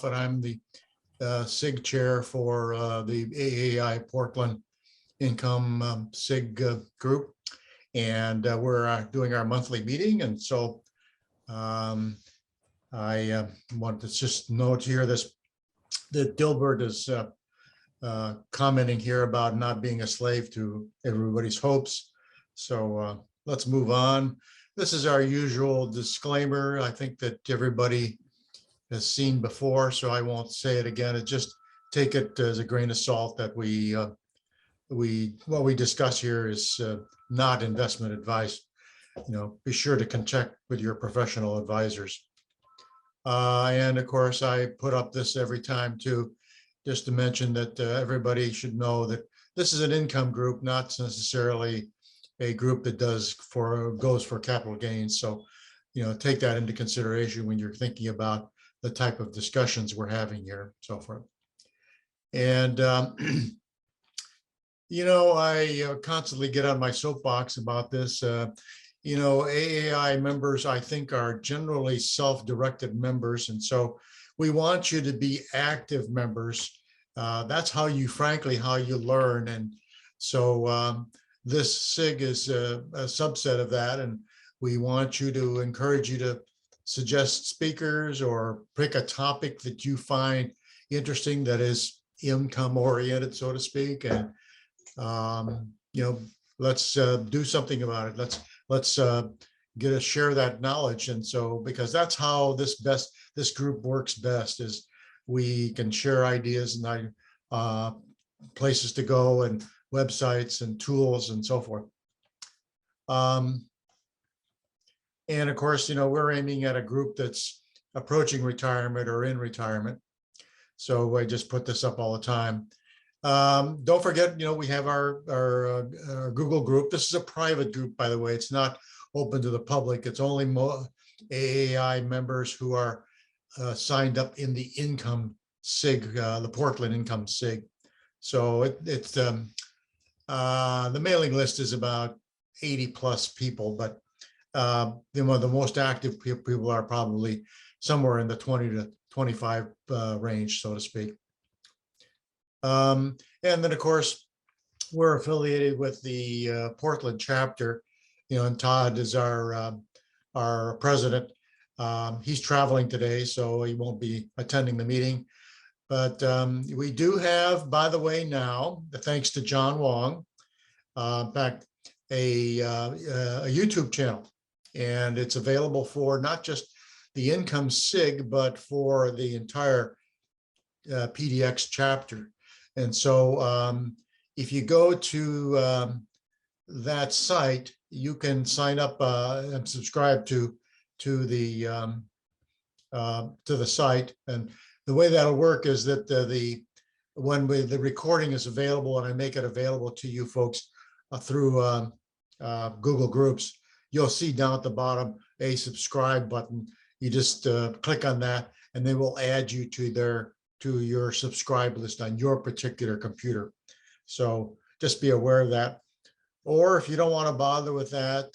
Moffat. I'm the SIG chair for the AAII Portland Income SIG group. And we're doing our monthly meeting. And so I want to just note here this that Dilbert is commenting here about not being a slave to everybody's hopes. So let's move on. This is our usual disclaimer. I think that everybody has seen before, so I won't say it again. It just take it as a grain of salt that what we discuss here is not investment advice. Be sure to check with your professional advisors. And of course, I put up this every time too, just to mention that everybody should know that this is an income group, not necessarily a group that goes for capital gains. So, take that into consideration when you're thinking about the type of discussions we're having here, so forth. And I constantly get on my soapbox about this. AAI members, I think, are generally self-directed members. And so we want you to be active members. That's how you learn. And so this SIG is a subset of that. And we want you to encourage you to suggest speakers or pick a topic that you find interesting that is income oriented, so to speak. And, let's do something about it. Let's share that knowledge. And so, because that's how this group works best, is we can share ideas and places to go and websites and tools and so forth. And of course, we're aiming at a group that's approaching retirement or in retirement. So I just put this up all the time. Don't forget, we have our Google group. This is a private group, by the way. It's not open to the public. It's only AAI members who are signed up in the income SIG, the Portland Income SIG. So it's the mailing list is about 80 plus people, but the most active people are probably somewhere in the 20 to 25 range, so to speak. And then, of course, we're affiliated with the Portland chapter, and Todd is our president. He's traveling today, so he won't be attending the meeting. But we do have, by the way, now, thanks to John Wong, in fact, a YouTube channel. And it's available for not just the Income SIG, but for the entire PDX chapter. And so if you go to that site, you can sign up and subscribe to the site. And the way that'll work is that when the recording is available and I make it available to you folks through Google Groups, you'll see down at the bottom a subscribe button. You just click on that, and they will add you to your subscribe list on your particular computer. So just be aware of that. Or if you don't want to bother with that,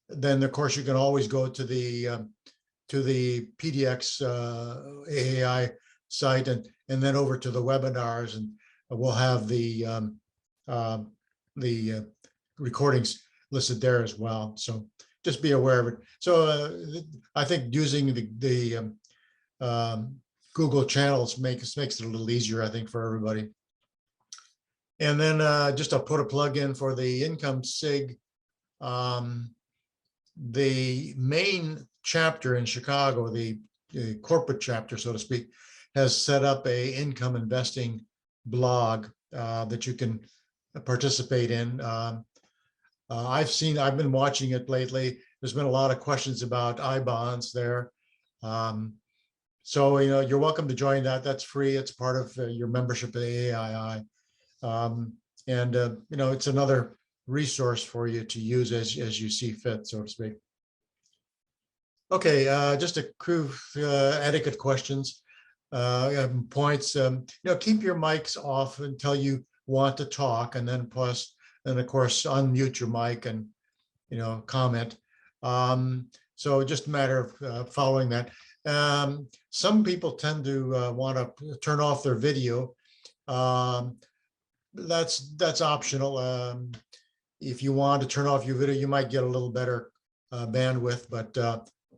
then of course you can always go to the PDX AAI site and then over to the webinars, and we'll have the recordings listed there as well. So just be aware of it. So I think using the Google channels makes it a little easier, I think, for everybody. And then just to put a plug in for the Income SIG, the main chapter in Chicago, the corporate chapter, so to speak, has set up a income investing blog that you can participate in. I've been watching it lately. There's been a lot of questions about I-bonds there. So, you're welcome to join that. That's free. It's part of your membership at AAII. And it's another resource for you to use as you see fit, so to speak. Okay, just a few etiquette questions, points. Keep your mics off until you want to talk, and then plus, and of course, unmute your mic and comment. So just a matter of following that. Some people tend to want to turn off their video. That's optional. If you want to turn off your video, you might get a little better bandwidth, but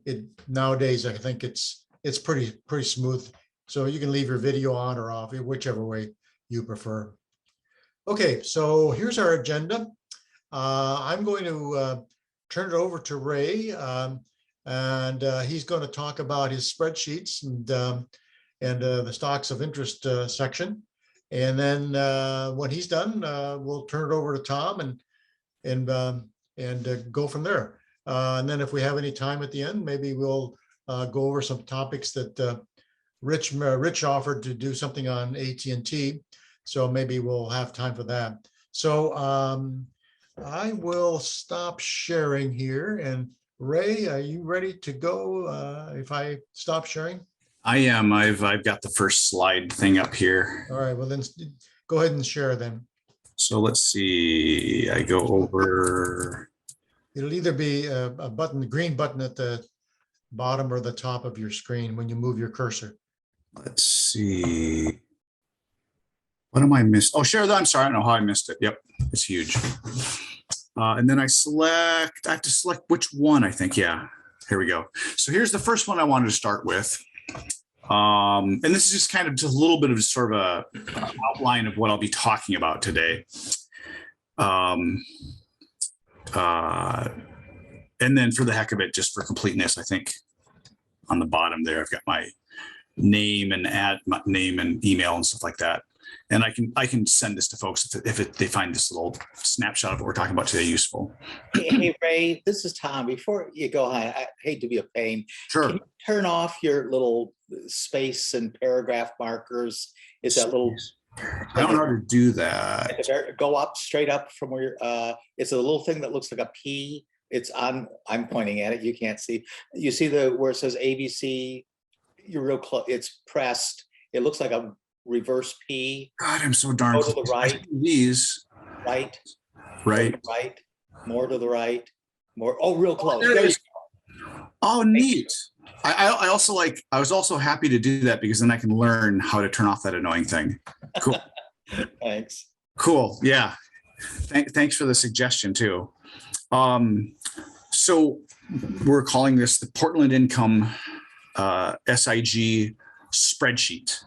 it nowadays I think it's pretty smooth. So you can leave your video on or off, whichever way you prefer. Okay, so here's our agenda. I'm going to turn it over to Ray, and he's going to talk about his spreadsheets and the stocks of interest section. And then when he's done, we'll turn it over to Tom and go from there. And then if we have any time at the end, maybe we'll go over some topics that Rich offered to do something on AT&T. So maybe we'll have time for that. So I will stop sharing here. And Ray, are you ready to go if I stop sharing? I am. I've got the first slide thing up here. All right, well then go ahead and share then. So let's see, I go over. It'll either be a button, the green button at the bottom or the top of your screen when you move your cursor. Let's see. What am I missed? Oh, share that. I'm sorry. I don't know how I missed it. Yep. It's huge. And then I have to select which one, I think. Yeah, here we go. So here's the first one I wanted to start with. And this is just kind of just a little bit of sort of a outline of what I'll be talking about today. And then for the heck of it, just for completeness, I think on the bottom there, I've got my name and name and email and stuff like that. And I can send this to folks if they find this little snapshot of what we're talking about today useful. Hey, Ray, this is Tom. Before you go, I hate to be a pain. Sure. Can you turn off your little space and paragraph markers? Is that little? I don't know how to do that. Go up, straight up from where you're. It's a little thing that looks like a P. It's on. I'm pointing at it. You can't see. You see where it says ABC. You're real close. It's pressed. It looks like a reverse P. God, I'm so darn close. Go to the right. These. Right. Right. Right. More to the right. More. Oh, real close. There you go. Oh, neat. I also I was also happy to do that because then I can learn how to turn off that annoying thing. Cool. Thanks. Cool. Yeah. Thanks for the suggestion too. So we're calling this the Portland Income SIG spreadsheet.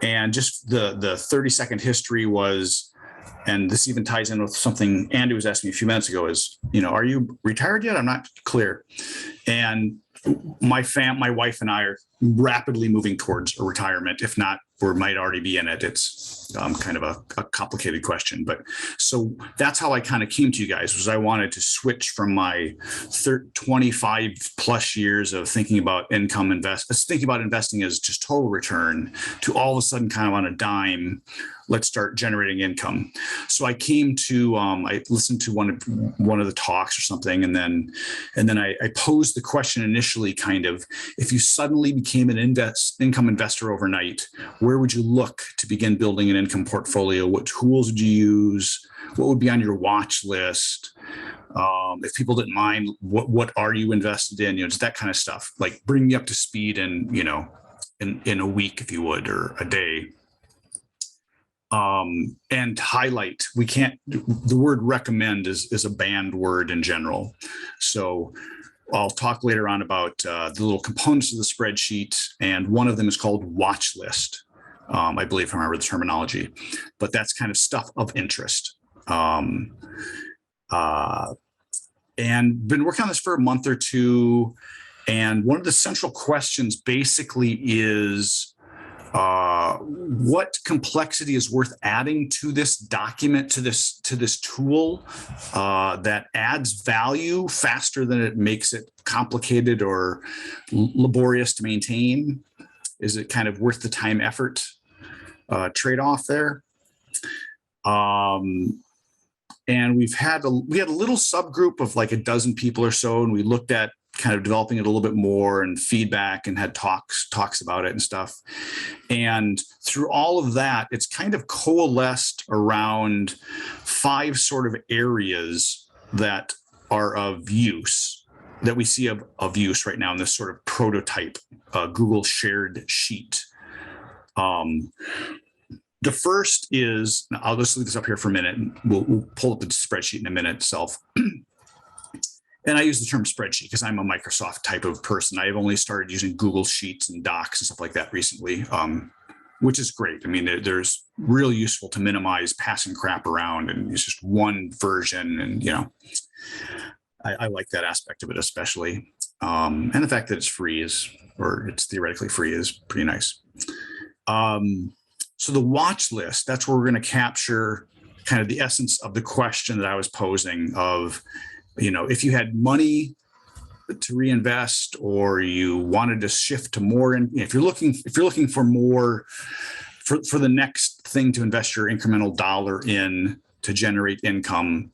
And just the 30-second history was, and this even ties in with something Andy was asking me a few minutes ago is, are you retired yet? I'm not clear. And my wife and I are rapidly moving towards a retirement. If not, we might already be in it. It's kind of a complicated question, but so that's how I kind of came to you guys, was I wanted to switch from my 25 plus years of thinking about investing as just total return to all of a sudden kind of on a dime, let's start generating income. So I came to, I listened to one of the talks or something. And then I posed the question initially kind of, if you suddenly became an income investor overnight, where would you look to begin building an income portfolio? What tools would you use? What would be on your watch list? If people didn't mind, what are you invested in? Just that kind of stuff, like bring you up to speed in a week, if you would, or a day. And highlight, the word recommend is a banned word in general. So I'll talk later on about the little components of the spreadsheet. And one of them is called watch list. I believe I remember the terminology, but that's kind of stuff of interest. And been working on this for a month or two. And one of the central questions basically is, what complexity is worth adding to this document, to this tool that adds value faster than it makes it complicated or laborious to maintain? Is it kind of worth the time effort trade-off there? And we had a little subgroup of like a dozen people or so, and we looked at kind of developing it a little bit more and feedback and had talks about it and stuff. And through all of that, it's kind of coalesced around 5 sort of areas that are of use. that we see of use right now in this sort of prototype Google shared sheet. The first is, I'll just leave this up here for a minute, and we'll pull up the spreadsheet in a minute itself. And I use the term spreadsheet because I'm a Microsoft type of person. I've only started using Google Sheets and Docs and stuff like that recently, which is great. I mean, there's real useful to minimize passing crap around, and it's just one version. And, you know, I like that aspect of it, especially. And the fact that it's free is, or it's theoretically free, is pretty nice. So the watch list, that's where we're going to capture kind of the essence of the question that I was posing of, you know, if you had money to reinvest, or you wanted to shift to more, and if you're looking for more for the next thing to invest your incremental dollar in to generate income,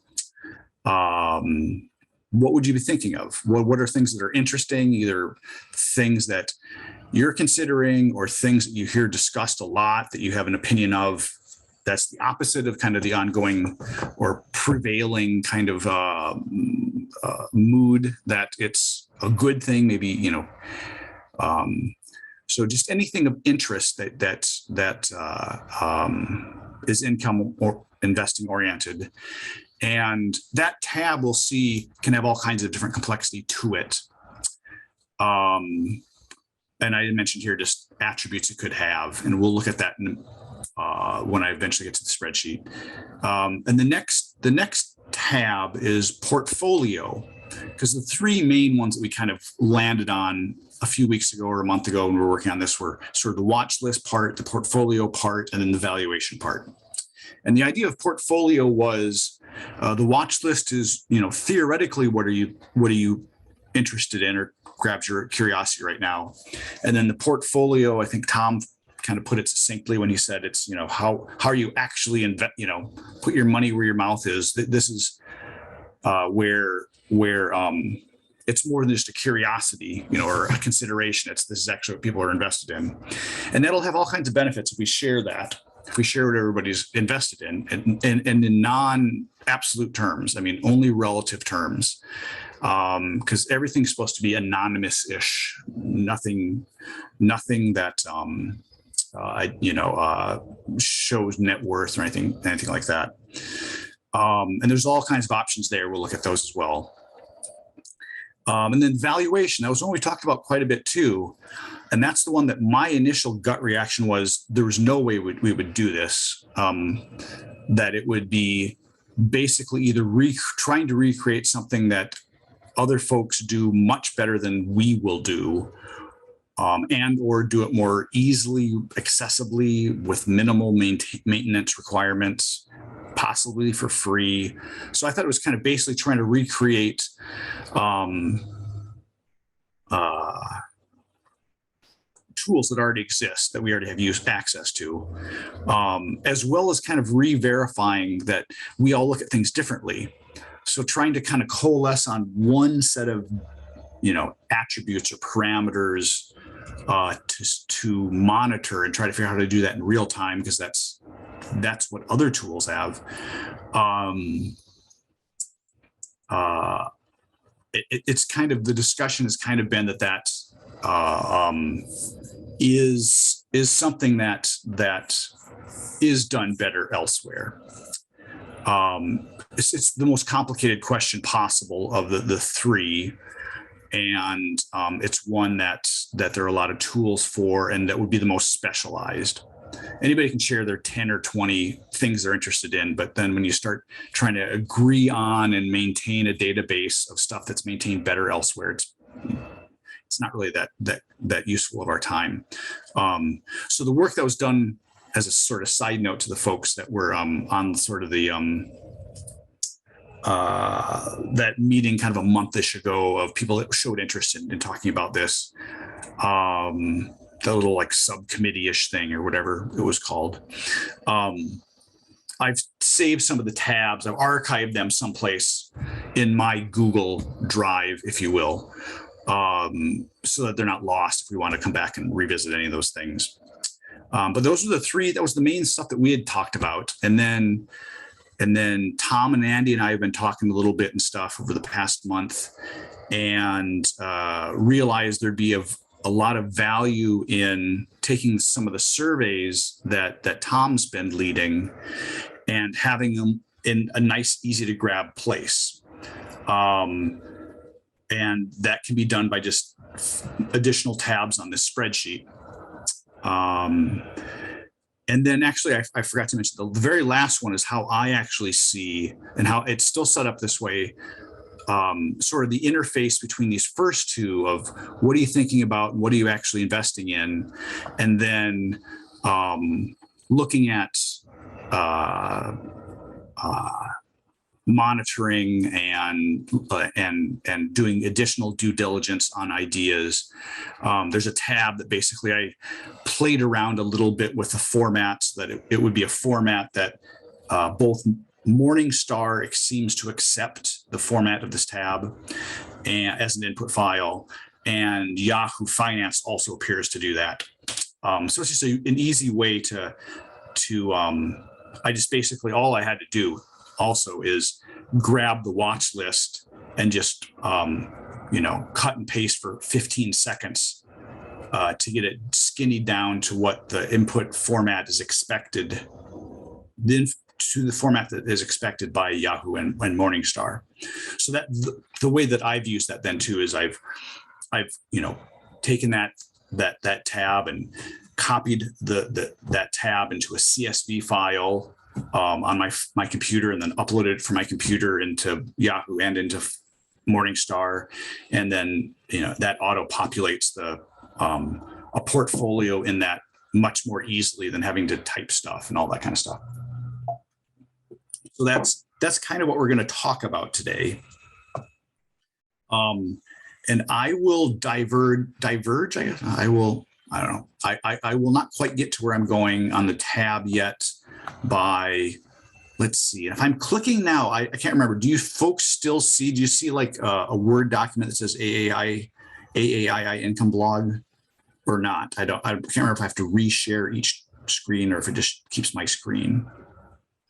what would you be thinking of? What are things that are interesting, either things that you're considering or things that you hear discussed a lot that you have an opinion of that's the opposite of kind of the ongoing or prevailing kind of mood that it's a good thing, maybe, you know. So just anything of interest that is income or investing oriented. And that tab we'll see can have all kinds of different complexity to it. And I mentioned here just attributes it could have, and we'll look at that when I eventually get to the spreadsheet. And the next tab is portfolio, because the three main ones that we kind of landed on a few weeks ago or a month ago when we were working on this were sort of the watch list part, the portfolio part, and then the valuation part. And the idea of portfolio was the watch list is, you know, theoretically, what are you interested in or grabs your curiosity right now? And then the portfolio, I think Tom kind of put it succinctly when he said it's, you know, how are you actually put your money where your mouth is. This is where it's more than just a curiosity, you know, or a consideration. This is actually what people are invested in. And that'll have all kinds of benefits if we share that. If we share what everybody's invested in, and in non-absolute terms, I mean, only relative terms, because everything's supposed to be anonymous-ish, nothing that, shows net worth or anything like that. And there's all kinds of options there. We'll look at those as well. And then valuation, that was one we talked about quite a bit too. And that's the one that my initial gut reaction was, there was no way we would do this, that it would be basically either trying to recreate something that other folks do much better than we will do, and or do it more easily, accessibly, with minimal maintenance requirements, possibly for free. So I thought it was kind of basically trying to recreate tools that already exist, that we already have access to, as well as kind of re-verifying that we all look at things differently. So trying to kind of coalesce on one set of, you know, attributes or parameters to monitor and try to figure out how to do that in real time, because that's what other tools have. It's kind of, the discussion has kind of been that is something that is done better elsewhere. It's the most complicated question possible of the three, and it's one that there are a lot of tools for, and that would be the most specialized. Anybody can share their 10 or 20 things they're interested in, but then when you start trying to agree on and maintain a database of stuff that's maintained better elsewhere, it's not really that useful of our time. So the work that was done, as a sort of side note to the folks that were on sort of the that meeting kind of a month-ish ago of people that showed interest in talking about this, the little like subcommittee-ish thing or whatever it was called. I've saved some of the tabs. I've archived them someplace in my Google Drive, if you will, so that they're not lost if we want to come back and revisit any of those things. But those were the three, that was the main stuff that we had talked about. And then And then Tom and Andy and I have been talking a little bit and stuff over the past month, and realized there'd be a lot of value in taking some of the surveys that Tom's been leading and having them in a nice, easy to grab place. And that can be done by just additional tabs on this spreadsheet. And then actually, I forgot to mention the very last one is how I actually see, and how it's still set up this way, sort of the interface between these first two of what are you thinking about, what are you actually investing in, and then looking at monitoring and doing additional due diligence on ideas. There's a tab that basically I played around a little bit with the format so that it would be a format that both Morningstar seems to accept the format of this tab and as an input file, and Yahoo Finance also appears to do that. So it's just an easy way to I just basically, all I had to do also is grab the watch list and just cut and paste for 15 seconds to get it skinny down to what the input format is expected, then to the format that is expected by Yahoo and Morningstar. So that the way that I've used that then too is I've taken that tab and copied that tab into a CSV file on my computer, and then uploaded it from my computer into Yahoo and into Morningstar, and then that auto populates a portfolio in that much more easily than having to type stuff and all that kind of stuff. So that's kind of what we're going to talk about today. And I will diverge. I guess I don't know. I will not quite get to where I'm going on the tab yet. Let's see, if I'm clicking now, I can't remember. Do you folks still see? Do you see like a Word document that says AAII income blog or not? I can't remember if I have to reshare each screen or if it just keeps my screen.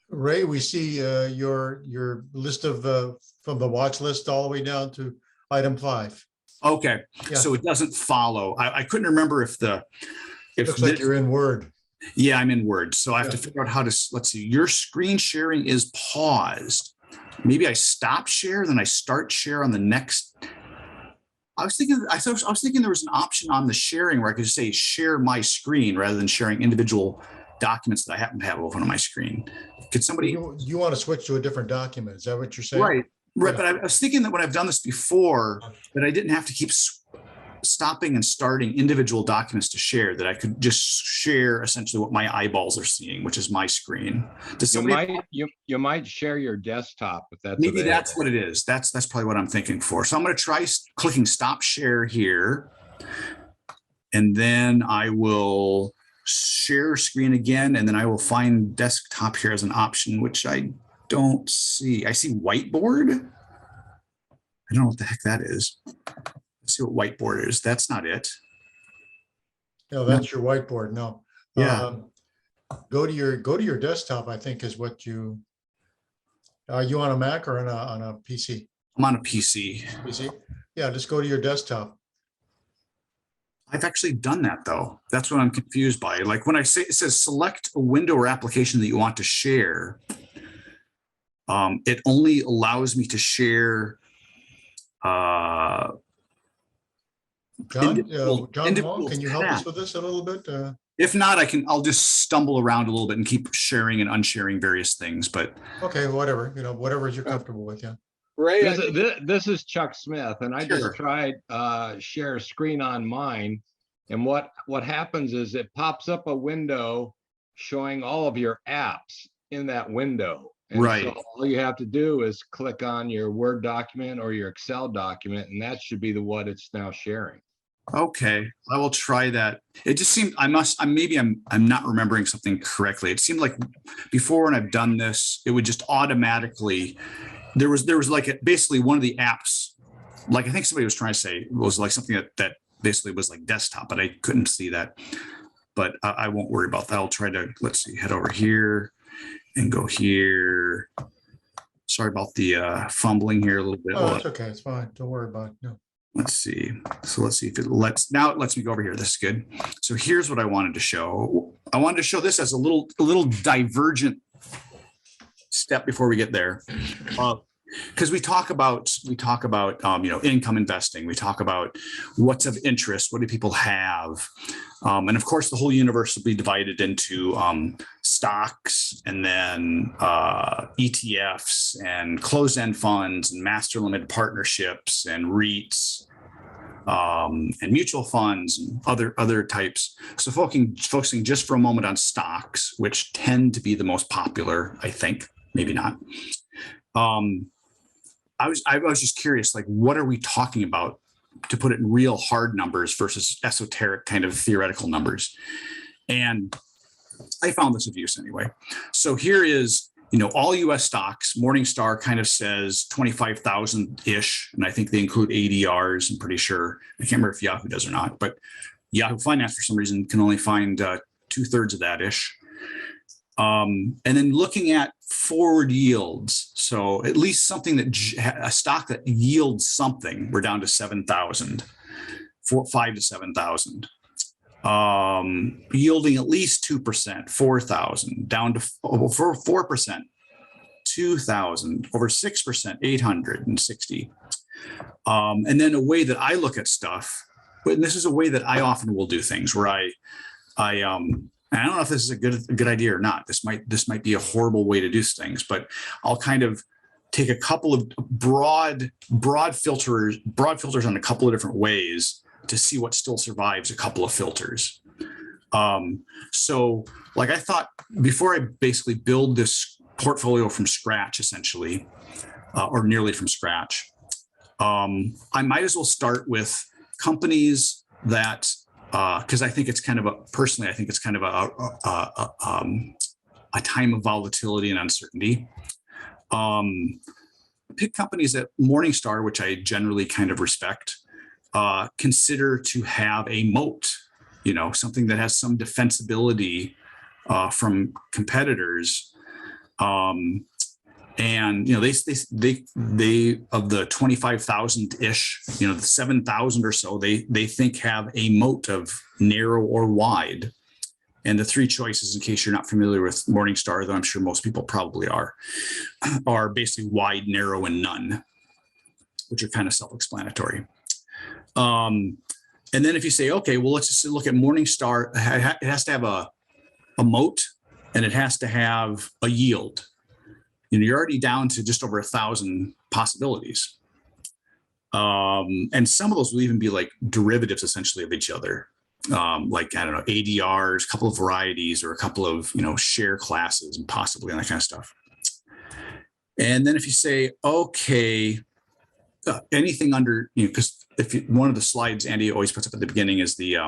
Ray, we see your list of from the watch list all the way down to item 5. Okay, Yeah. So it doesn't follow. I couldn't remember if looks like you're in Word. Yeah, I'm in Word. So I have to figure out how to, let's see, your screen sharing is paused. Maybe I stop share, then I start share on the next. I was thinking there was an option on the sharing where I could just say share my screen rather than sharing individual documents that I happen to have open on my screen. Could somebody? You want to switch to a different document? Is that what you're saying? Right. Yeah. But I was thinking that when I've done this before, that I didn't have to keep stopping and starting individual documents to share, that I could just share essentially what my eyeballs are seeing, which is my screen. You might share your desktop if that's maybe available. that's what it is. That's probably what I'm thinking for. So I'm going to try clicking stop share here, and then I will share screen again, and then I will find desktop here as an option, which I don't see. I see whiteboard. I don't know what the heck that is. Let's see what whiteboard is. That's not it. No, that's your whiteboard. No. Yeah. Go to your desktop, I think is what you. Are you on a Mac or on a PC? I'm on a PC. PC? Yeah, just go to your desktop. I've actually done that though. That's what I'm confused by. Like when I say it says select a window or application that you want to share, it only allows me to share John Wong, can you help us tab. with this a little bit? If not, I'll just stumble around a little bit and keep sharing and unsharing various things, but Okay, whatever, whatever you're comfortable with, yeah. Ray, This is Chuck Smith, and I Sure. just tried share screen on mine. And what happens is it pops up a window showing all of your apps in that window. And Right. So all you have to do is click on your Word document or your Excel document, and that should be what it's now sharing. okay, I will try that. It just seemed I'm not remembering something correctly. It seemed like before when I've done this, it would just automatically. There was like basically one of the apps, like I think somebody was trying to say was like something that basically was like desktop, but I couldn't see that. But I won't worry about that. I'll try to, let's see, head over here. and go here. Sorry about the fumbling here a little bit. Oh, Hold it's on. okay. It's fine. Don't worry about it. No. Let's see. So let's see if it lets me go over here. This is good. So here's what I wanted to show. I wanted to show this as a little divergent step before we get there. Because we talk about income investing. We talk about what's of interest. What do people have? And of course, the whole universe will be divided into stocks and then ETFs and closed-end funds and master limited partnerships and REITs and mutual funds and other types. So focusing just for a moment on stocks, which tend to be the most popular, I think, maybe not. I was just curious, like, what are we talking about to put it in real hard numbers versus esoteric kind of theoretical numbers? And I found this of use anyway. So here is, all US stocks. Morningstar kind of says 25,000-ish. And I think they include ADRs, I'm pretty sure. I can't remember if Yahoo does or not, but Yahoo Finance for some reason can only find 2/3 of that-ish. And then looking at forward yields. So at least something a stock that yields something, we're down to 7,000, 5 to 7,000. Yielding at least 2%, 4,000, down to over 4%, 2,000, over 6%, 860. And then a way that I look at stuff, but this is a way that I often will do things where I don't know if this is a good idea or not. This might be a horrible way to do things, but I'll kind of take a couple of broad filters on a couple of different ways to see what still survives a couple of filters. So like I thought before I basically build this portfolio from scratch, essentially, or nearly from scratch, I might as well start with companies that, because I think it's kind of a time of volatility and uncertainty. Pick companies that Morningstar, which I generally kind of respect, consider to have a moat, something that has some defensibility from competitors. And they of the 25,000-ish, the 7,000 or so, they think have a moat of narrow or wide. And the three choices, in case you're not familiar with Morningstar, though I'm sure most people probably are basically wide, narrow, and none, which are kind of self-explanatory. And then if you say, okay, well, let's just look at Morningstar, it has to have a moat and it has to have a yield. You're already down to just over 1,000 possibilities. And some of those will even be like derivatives essentially of each other. Like, I don't know, ADRs, a couple of varieties, or a couple of, share classes and possibly and that kind of stuff. And then if you say, okay, anything under, because one of the slides Andy always puts up at the beginning is the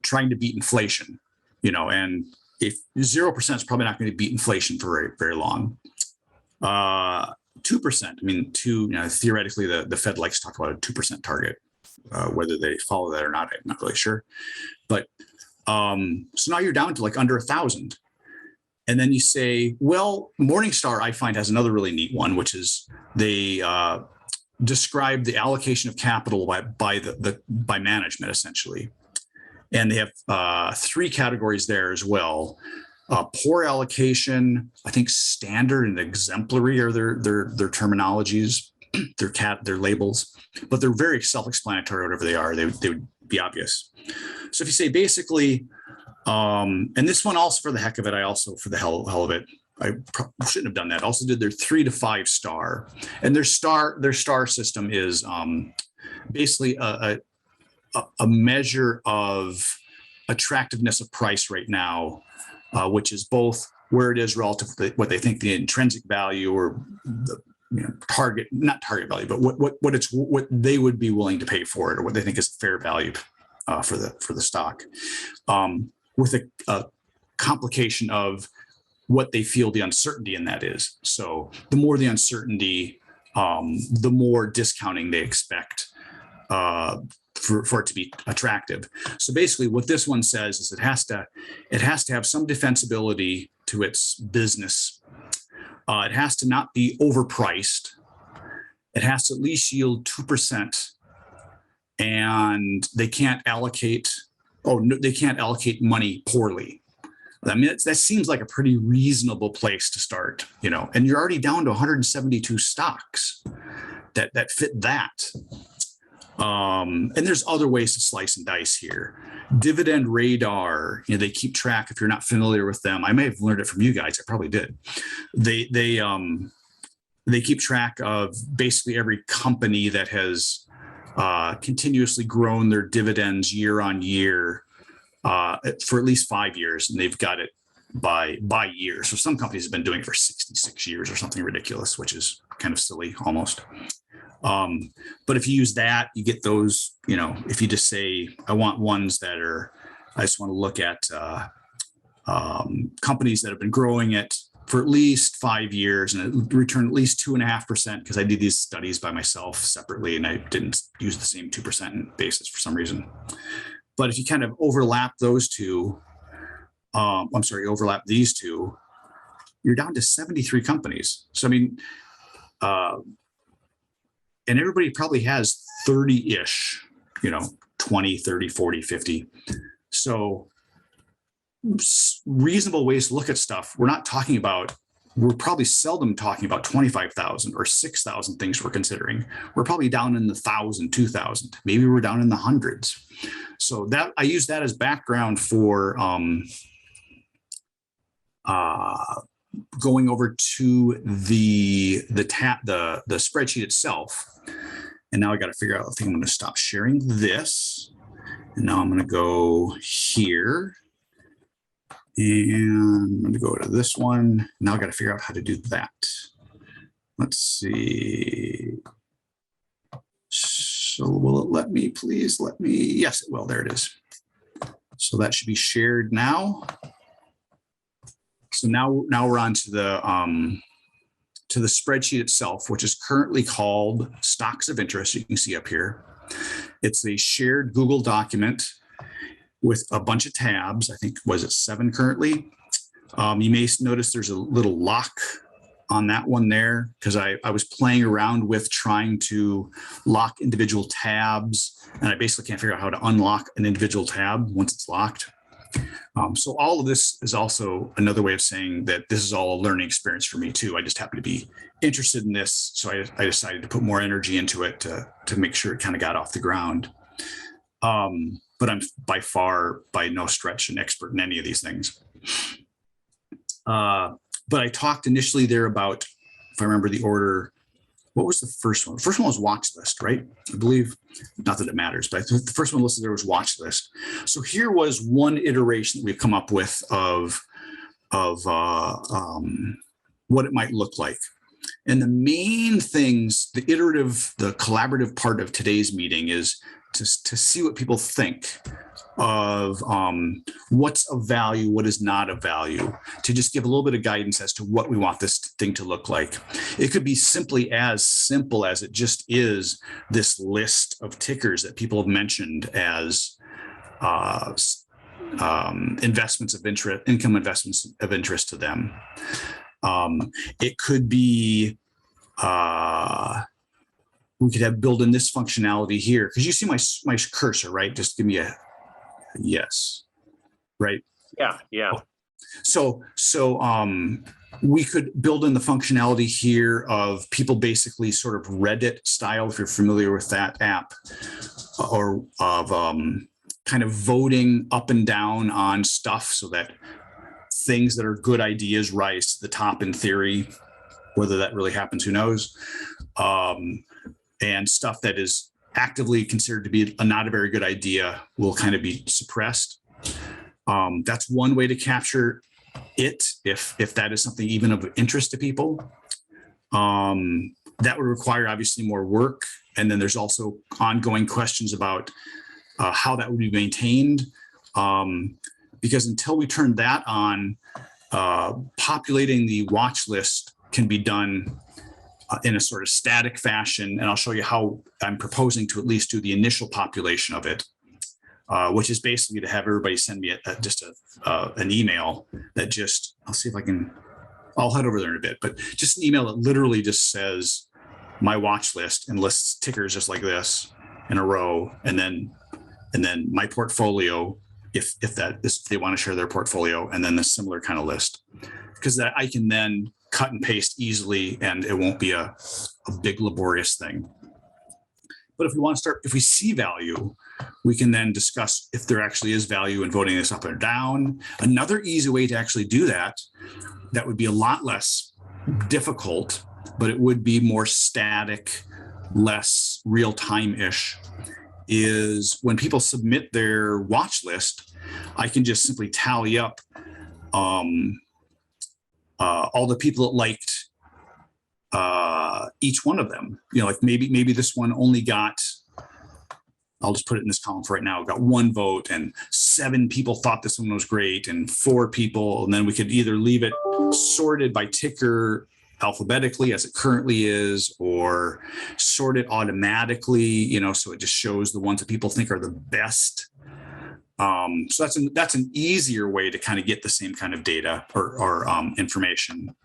trying to beat inflation, and if 0% is probably not going to beat inflation for very, very long. 2%, theoretically, the Fed likes to talk about a 2% target. Whether they follow that or not, I'm not really sure. But so now you're down to like under 1,000. And then you say, well, Morningstar, I find, has another really neat one, which is they describe the allocation of capital by management, essentially. And they have three categories there as well. Poor allocation, I think standard and exemplary are their terminologies, their labels, but they're very self-explanatory, whatever they are. They would be obvious. So if you say basically, and this one also for the heck of it, I also for the hell of it, I shouldn't have done that. Also did their 3 to 5 star, and their star system is basically a measure of attractiveness of price right now, which is both where it is relative to what they think the intrinsic value or the not target value, but what they would be willing to pay for it, or what they think is fair value for the stock, with a complication of what they feel the uncertainty in that is. So the more the uncertainty, the more discounting they expect for it to be attractive. So basically what this one says is it has to have some defensibility to its business. It has to not be overpriced. It has to at least yield 2%, and they can't allocate money poorly. I mean, that seems like a pretty reasonable place to start, and you're already down to 172 stocks that fit that. And there's other ways to slice and dice here. Dividend Radar, they keep track. If you're not familiar with them, I may have learned it from you guys. I probably did. They keep track of basically every company that has continuously grown their dividends year on year for at least 5 years, and they've got it by year. So some companies have been doing it for 66 years or something ridiculous, which is kind of silly almost. But if you use that, you get those, if you just say, I want ones that I just want to look at companies that have been growing it for at least 5 years and return at least 2.5%, because I did these studies by myself separately and I didn't use the same 2% basis for some reason. But if you kind of overlap those two, overlap these two, you're down to 73 companies. So, I mean, and everybody probably has 30-ish, 20, 30, 40, 50. So reasonable ways to look at stuff. We're probably seldom talking about 25,000 or 6,000 things we're considering. We're probably down in the 1,000, 2,000. Maybe we're down in the hundreds. So that I use that as background for going over to the spreadsheet itself. And now I got to figure out, I think I'm going to stop sharing this. And now I'm going to go here. And I'm going to go to this one. Now I got to figure out how to do that. Let's see. So will it let me, please let me? Yes, it will. There it is. So that should be shared now. So now we're on to the spreadsheet itself, which is currently called Stocks of Interest. You can see up here. It's a shared Google document with a bunch of tabs. I think, was it 7 currently? You may notice there's a little lock on that one there, because I was playing around with trying to lock individual tabs, and I basically can't figure out how to unlock an individual tab once it's locked. So all of this is also another way of saying that this is all a learning experience for me too. I just happen to be interested in this, so I decided to put more energy into it to make sure it kind of got off the ground. But I'm by no stretch an expert in any of these things. But I talked initially there about, if I remember the order, what was the first one? The first one was watch list, right? I believe, not that it matters, but the first one listed there was watch list. So here was one iteration that we've come up with of what it might look like. And the main things, the collaborative part of today's meeting is to see what people think of what's of value, what is not of value, to just give a little bit of guidance as to what we want this thing to look like. It could be simply as simple as it just is this list of tickers that people have mentioned as investments of interest, income investments of interest to them. It could be, we could have built in this functionality here, because you see my cursor, right? Just give me a yes, right? Yeah. So we could build in the functionality here of people basically sort of Reddit style, if you're familiar with that app, or of kind of voting up and down on stuff so that things that are good ideas rise to the top in theory. Whether that really happens, who knows? And stuff that is actively considered to be not a very good idea will kind of be suppressed. That's one way to capture it, if that is something even of interest to people. That would require obviously more work. And then there's also ongoing questions about how that would be maintained. Because until we turn that on, populating the watch list can be done in a sort of static fashion. And I'll show you how I'm proposing to at least do the initial population of it, which is basically to have everybody send me an email that just, I'll see if I can, I'll head over there in a bit, but just an email that literally just says my watch list and lists tickers just like this in a row. And then my portfolio, if they want to share their portfolio, and then the similar kind of list, because that I can then cut and paste easily and it won't be a big laborious thing. But if we want to start, if we see value, we can then discuss if there actually is value in voting this up or down. Another easy way to actually do that would be a lot less difficult, but it would be more static, less real-time-ish, is when people submit their watch list, I can just simply tally up all the people that liked each one of them. You know, like maybe this one only got, I'll just put it in this column for right now, got 1 vote, and 7 people thought this one was great, and 4 people, and then we could either leave it sorted by ticker alphabetically as it currently is, or sort it automatically, you know, so it just shows the ones that people think are the best. So that's an easier way to kind of get the same kind of data or information.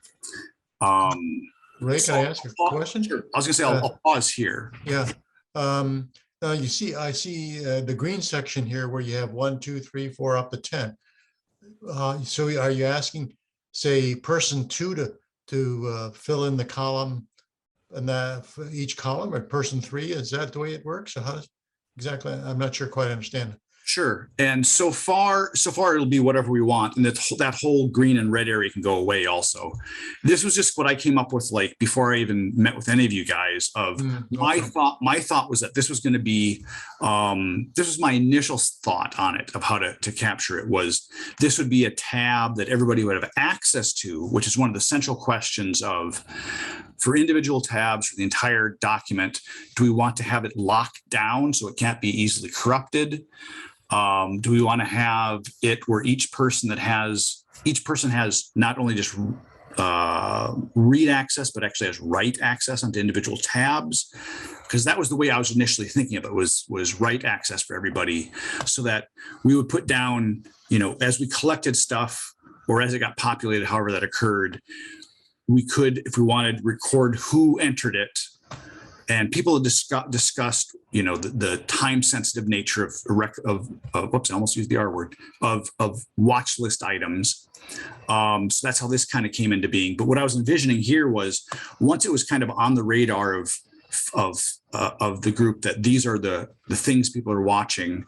Ray, can I ask a question? Sure. I was going to say I'll pause here. Yeah. I see the green section here where you have 1, 2, 3, 4 up to 10. So are you asking, say, person 2 to fill in the column and that for each column, or person 3? Is that the way it works? Or how does exactly? I'm not sure quite understand. Sure. And so far it'll be whatever we want. And that whole green and red area can go away also. This was just what I came up with, like, before I even met with any of you guys, of my thought was that this was going to be, this was my initial thought on it, of how to capture it, was this would be a tab that everybody would have access to, which is one of the central questions of, for individual tabs for the entire document, do we want to have it locked down so it can't be easily corrupted? Do we want to have it where each person has not only just read access, but actually has write access onto individual tabs? Because that was the way I was initially thinking of it, was write access for everybody, so that we would put down, you know, as we collected stuff or as it got populated, however that occurred, we could, if we wanted, record who entered it. And people have discussed, you know, the time-sensitive nature of whoops, I almost used the R word, of watch list items. So that's how this kind of came into being. But what I was envisioning here was, once it was kind of on the radar of the group that these are the things people are watching,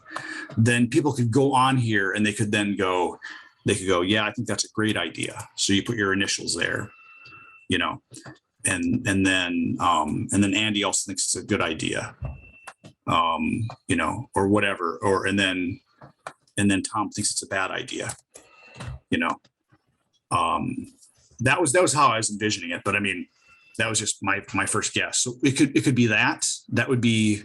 then people could go on here and they could go, yeah, I think that's a great idea. So you put your initials there, you know. And then Andy also thinks it's a good idea, you know, or whatever, and then Tom thinks it's a bad idea, you know. That was how I was envisioning it, but I mean, that was just my first guess. So it could be that would be,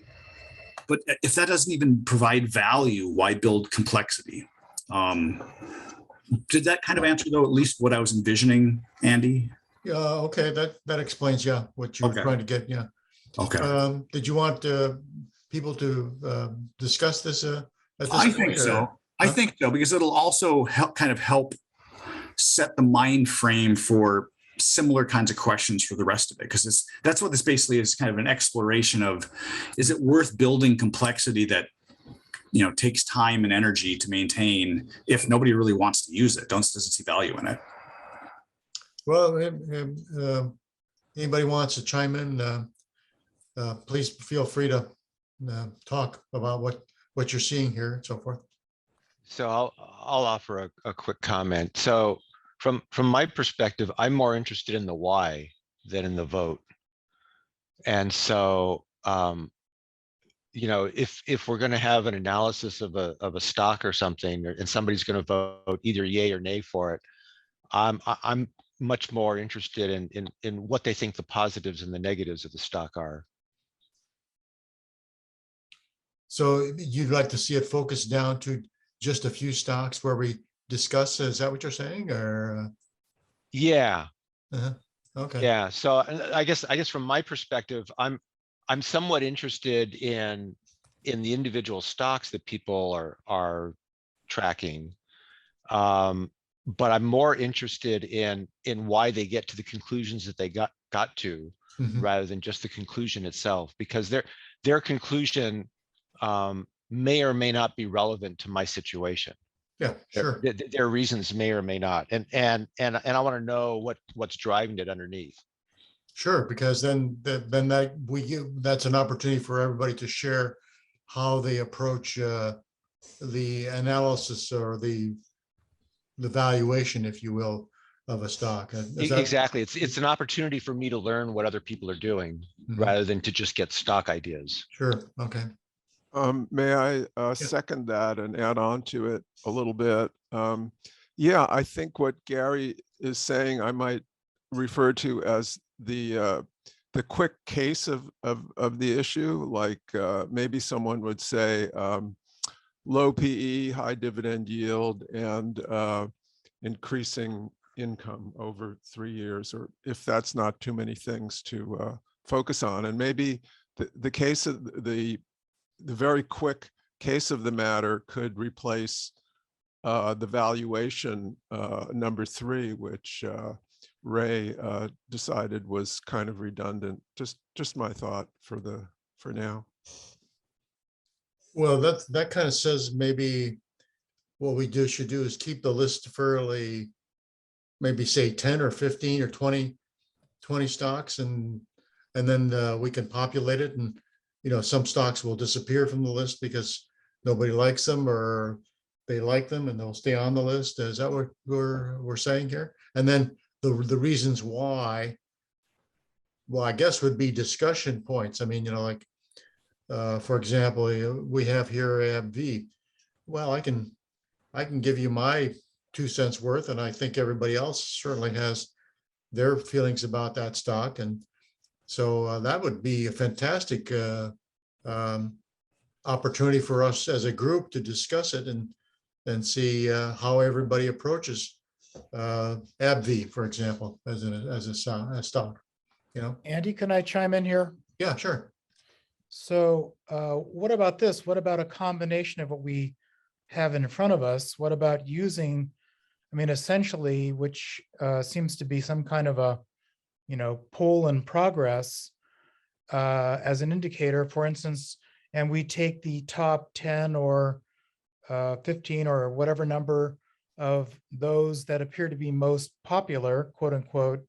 but if that doesn't even provide value, why build complexity? Did that kind of answer, though, at least what I was envisioning, Andy? Yeah, okay, that explains, yeah, what you were trying to get, yeah. Okay. Did you want people to discuss this at this I point? think so. I think so, because it'll also help set the mind frame for similar kinds of questions for the rest of it, because that's what this basically is, kind of an exploration of, is it worth building complexity that, you know, takes time and energy to maintain if nobody really wants to use it, doesn't see value in it. Well, anybody wants to chime in, please feel free to talk about what you're seeing here and so forth. So I'll offer a quick comment. So from my perspective, I'm more interested in the why than in the vote. And so, you know, if we're going to have an analysis of a stock or something, and somebody's going to vote either yay or nay for it, I'm much more interested in what they think the positives and the negatives of the stock are. So you'd like to see it focused down to just a few stocks where we discuss, is that what you're saying, or? Yeah. Okay. Yeah, so I guess from my perspective, I'm somewhat interested in the individual stocks that people are tracking. But I'm more interested in why they get to the conclusions that they got to, Mhm. rather than just the conclusion itself, because their conclusion may or may not be relevant to my situation. Yeah, sure. Their reasons may or may not, and I want to know what's driving it underneath. Sure, because then that's an opportunity for everybody to share how they approach the analysis or the valuation, if you will, of a stock. Is that Exactly. It's an opportunity for me to learn what other people are doing, Mhm. rather than to just get stock ideas. Sure? Okay. May I second that and add on to it a little bit? Yeah, I think what Gary is saying, I might refer to as the quick case of the issue. Like maybe someone would say low PE, high dividend yield, and increasing income over 3 years, or if that's not too many things to focus on. And maybe the case of the very quick case of the matter could replace the valuation number 3, which Ray decided was kind of redundant. Just my thought for now. Well, that kind of says maybe what we should do is keep the list fairly, maybe say 10 or 15 or 20 stocks, and then we can populate it, and some stocks will disappear from the list because nobody likes them, or they like them and they'll stay on the list. Is that what we're saying here? And then the reasons why, well, I guess would be discussion points. I mean, like for example, we have here AbbVie. Well, I can give you my 2 cents worth, and I think everybody else certainly has their feelings about that stock. And so that would be a fantastic opportunity for us as a group to discuss it and see how everybody approaches AbbVie, for example, as a stock. Andy, can I chime in here? Yeah, sure. So what about this? What about a combination of what we have in front of us? What about using, I mean, essentially, which seems to be some kind of a, poll in progress as an indicator, for instance, and we take the top 10 or 15 or whatever number of those that appear to be most popular, quote unquote,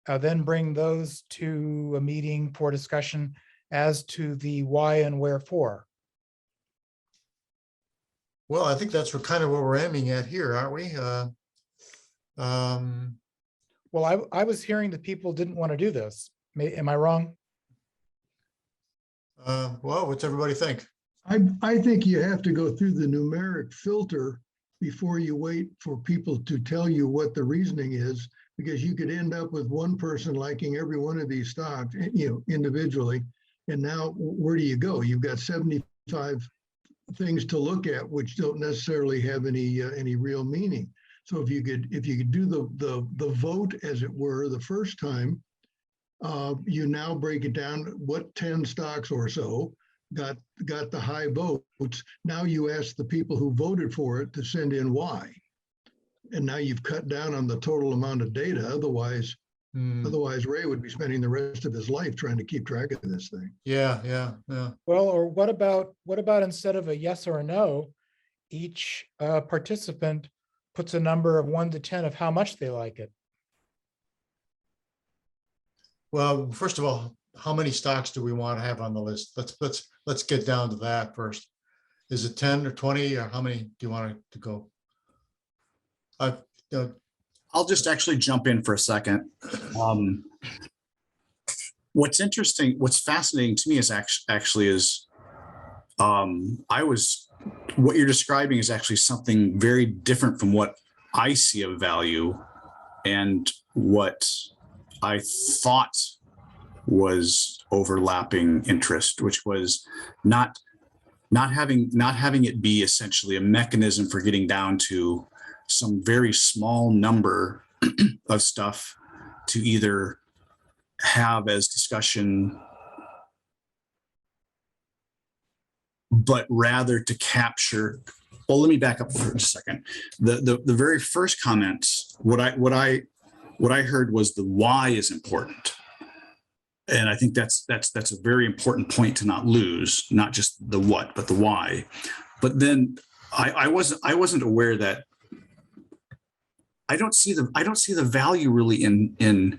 then bring those to a meeting for discussion as to the why and wherefore. Well, I think that's kind of what we're aiming at here, aren't we? Well, I was hearing that people didn't want to do this. Am I wrong? Well, what's everybody think? I think you have to go through the numeric filter before you wait for people to tell you what the reasoning is, because you could end up with one person liking every one of these stocks, individually. And now where do you go? You've got 75 things to look at, which don't necessarily have any real meaning. So if you could do the vote, as it were, the first time, you now break it down. What 10 stocks or so got the high votes? Now you ask the people who voted for it to send in why, and now you've cut down on the total amount of data. Otherwise, Ray would be spending the rest of his life trying to keep track of this thing. Yeah. Well, or what about instead of a yes or a no, each participant puts a number of 1 to 10 of how much they like it? Well, first of all, how many stocks do we want to have on the list? Let's get down to that first. Is it 10 or 20, or how many do you want it to go? I'll just actually jump in for a second. What's interesting, what's fascinating to me is what you're describing is actually something very different from what I see of value and what I thought was overlapping interest, which was not having it be essentially a mechanism for getting down to some very small number of stuff to either have as discussion, but rather to capture. Well, let me back up for a second. The very first comments, what I heard was the why is important. And I think that's a very important point to not lose, not just the what, but the why. But then I wasn't aware that I don't see the value really in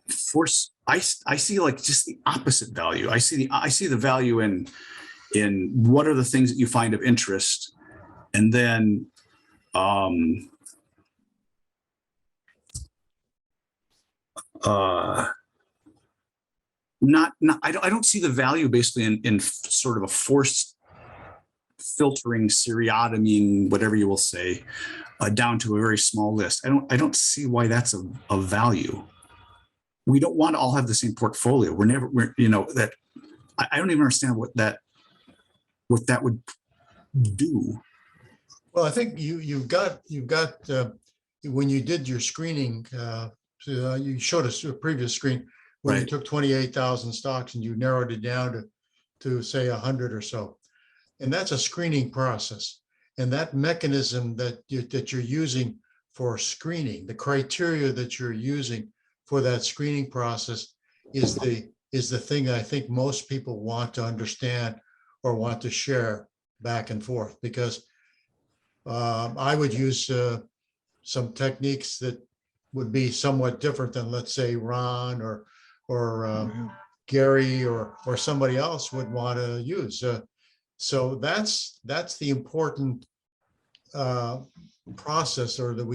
force. I see like just the opposite value. I see the value in what are the things that you find of interest, and then I don't see the value basically in sort of a forced filtering, seriatoming, whatever you will say, down to a very small list. I don't see why that's of value. We don't want to all have the same portfolio. We're that I don't even understand what that would do. Well, I think you've got when you did your screening, you showed us a previous screen where you Right. took 28,000 stocks and you narrowed it down to say 100 or so. And that's a screening process. And that mechanism that you're using for screening, the criteria that you're using for that screening process is the thing I think most people want to understand or want to share back and forth, because I would use some techniques that would be somewhat different than, let's say, Ron or Gary or somebody else would want to use. So that's the important process, or that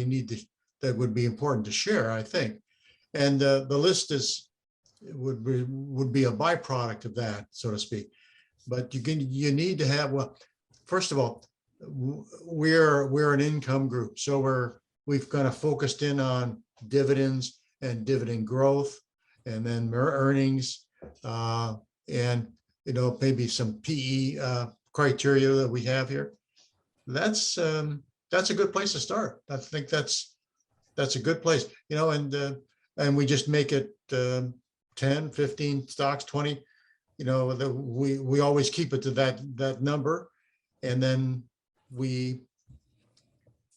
would be important to share, I think. And the list would be a byproduct of that, so to speak. But you need to have, well, first of all, we're an income group, so we've kind of focused in on dividends and dividend growth, and then earnings, and maybe some PE criteria that we have here. That's a good place to start. I think that's a good place, and we just make it 10, 15 stocks, 20. We always keep it to that number, and then we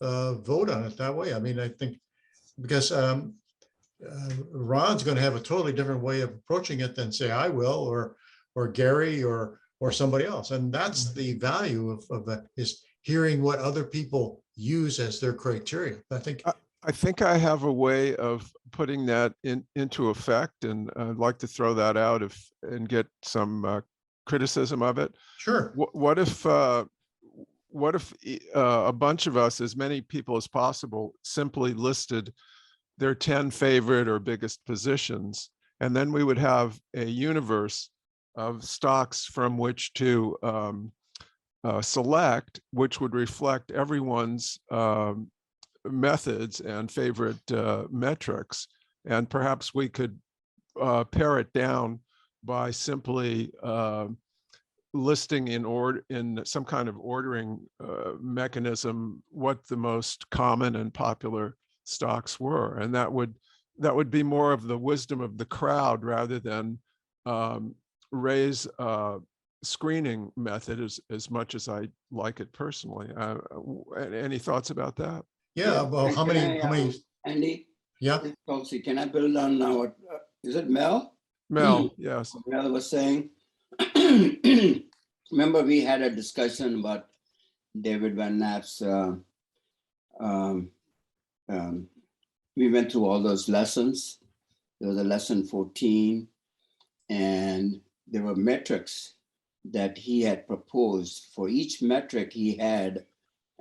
vote on it that way. I mean, I think because Ron's going to have a totally different way of approaching it than, say, I will, or Gary or somebody else. And that's the value of that, is hearing what other people use as their criteria. I think I have a way of putting that into effect, and I'd like to throw that out and get some criticism of it. Sure. What if a bunch of us, as many people as possible, simply listed their 10 favorite or biggest positions, and then we would have a universe of stocks from which to select, which would reflect everyone's methods and favorite metrics. And perhaps we could pare it down by simply listing in some kind of ordering mechanism what the most common and popular stocks were, and that would be more of the wisdom of the crowd rather than Ray's screening method as much as I like it personally. Any thoughts about that? Yeah. Well, how many? Andy? Yeah. Tulsi, can I build on what, is it Mel? Mel, yes. Mel was saying, remember we had a discussion about David Van Knapp's, we went through all those lessons. There was a lesson 14, and there were metrics that he had proposed. For each metric, he had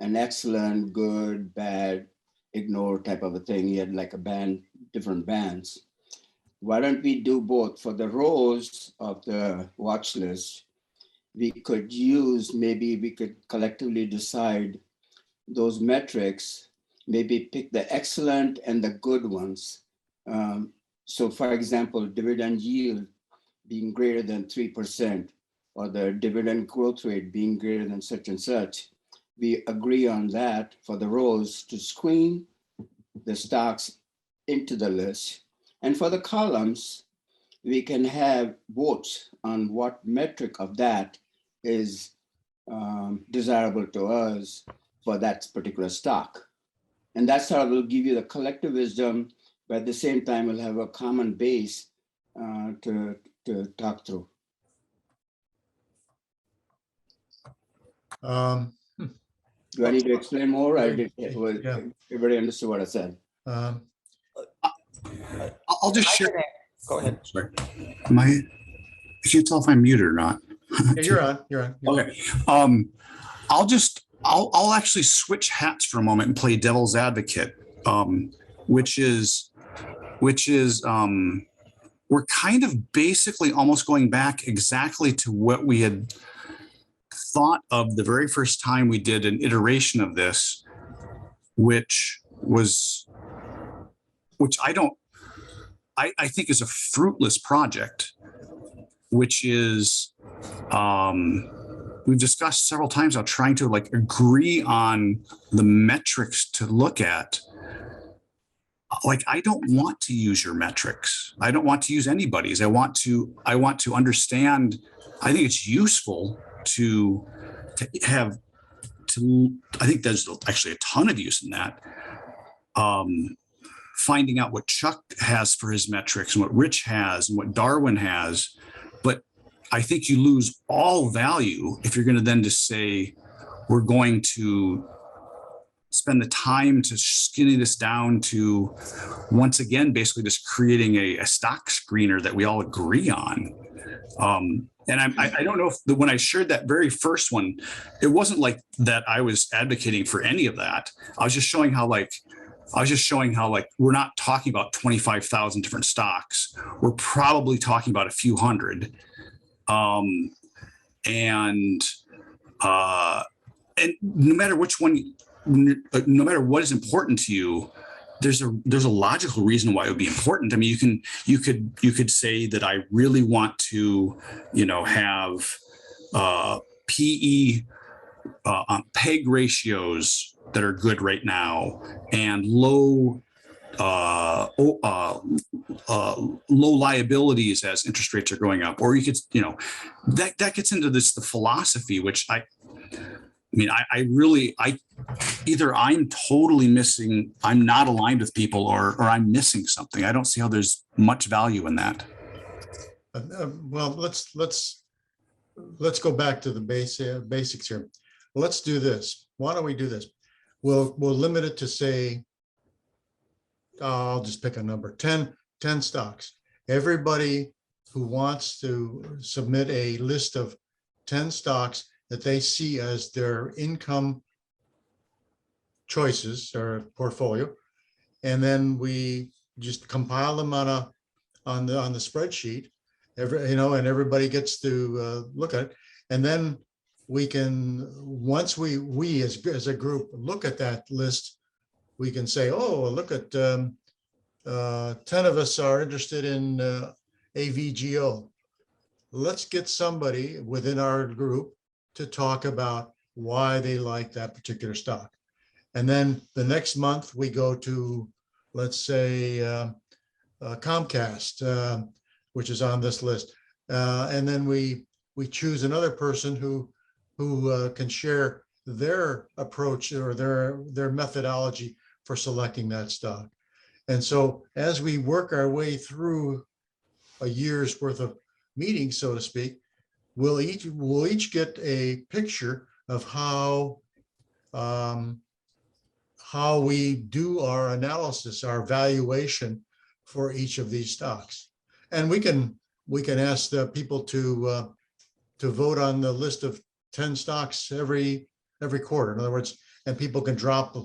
an excellent, good, bad, ignore type of a thing. He had like a band, different bands. Why don't we do both? For the rows of the watch list, we could maybe we could collectively decide those metrics, maybe pick the excellent and the good ones. So for example, dividend yield being greater than 3%, or the dividend growth rate being greater than such and such. We agree on that for the rows to screen the stocks into the list. And for the columns, we can have votes on what metric of that is desirable to us for that particular stock. And that's how we'll give you the collective wisdom, but at the same time, we'll have a common base to talk through. Do I need to explain more? Yeah. Everybody understood what I said. I'll just share. Go ahead. Sorry. I can't tell if I'm muted or not. Yeah, you're on. You're on. Okay. I'll actually switch hats for a moment and play devil's advocate, which is we're kind of basically almost going back exactly to what we had thought of the very first time we did an iteration of this, which I think is a fruitless project, which is we've discussed several times how trying to like agree on the metrics to look at. Like, I don't want to use your metrics. I don't want to use anybody's. I want to understand. I think it's useful to have I think there's actually a ton of use in that. Finding out what Chuck has for his metrics and what Rich has and what Darwin has. But I think you lose all value if you're going to then just say, we're going to spend the time to skinny this down to, once again, basically just creating a stock screener that we all agree on. And I don't know if when I shared that very first one, it wasn't like that I was advocating for any of that. I was just showing how we're not talking about 25,000 different stocks. We're probably talking about a few hundred. And no matter which one, no matter what is important to you, there's a logical reason why it would be important. I mean, you could say that I really want to, have PE PEG ratios that are good right now and low liabilities as interest rates are going up. Or you could, that gets into the philosophy, which I either I'm totally missing, I'm not aligned with people, or I'm missing something. I don't see how there's much value in that. Well, let's go back to the basics here. Let's do this. Why don't we do this? We'll limit it to, say, I'll just pick a number, 10 stocks. Everybody who wants to submit a list of 10 stocks that they see as their income choices or portfolio, and then we just compile them on the spreadsheet. And everybody gets to look at it, and then we can, once we as a group look at that list, we can say, oh, look at 10 of us are interested in AVGO. Let's get somebody within our group to talk about why they like that particular stock. And then the next month we go to, let's say, Comcast, which is on this list. And then we choose another person who can share their approach or their methodology for selecting that stock. And so as we work our way through a year's worth of meetings, so to speak, we'll each get a picture of how we do our analysis, our valuation for each of these stocks. And we can ask the people to vote on the list of 10 stocks every quarter. In other words, and people can drop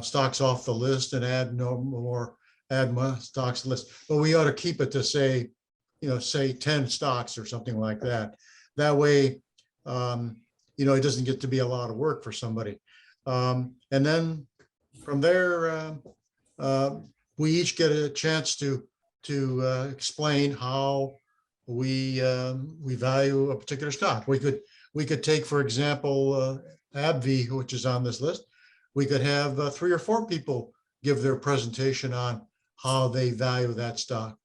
stocks off the list and add more stocks to the list. But we ought to keep it to say 10 stocks or something like that. That way, it doesn't get to be a lot of work for somebody. And then from there, we each get a chance to explain how we value a particular stock. We could take, for example, AbbVie, which is on this list. We could have 3 or 4 people give their presentation on how they value that stock.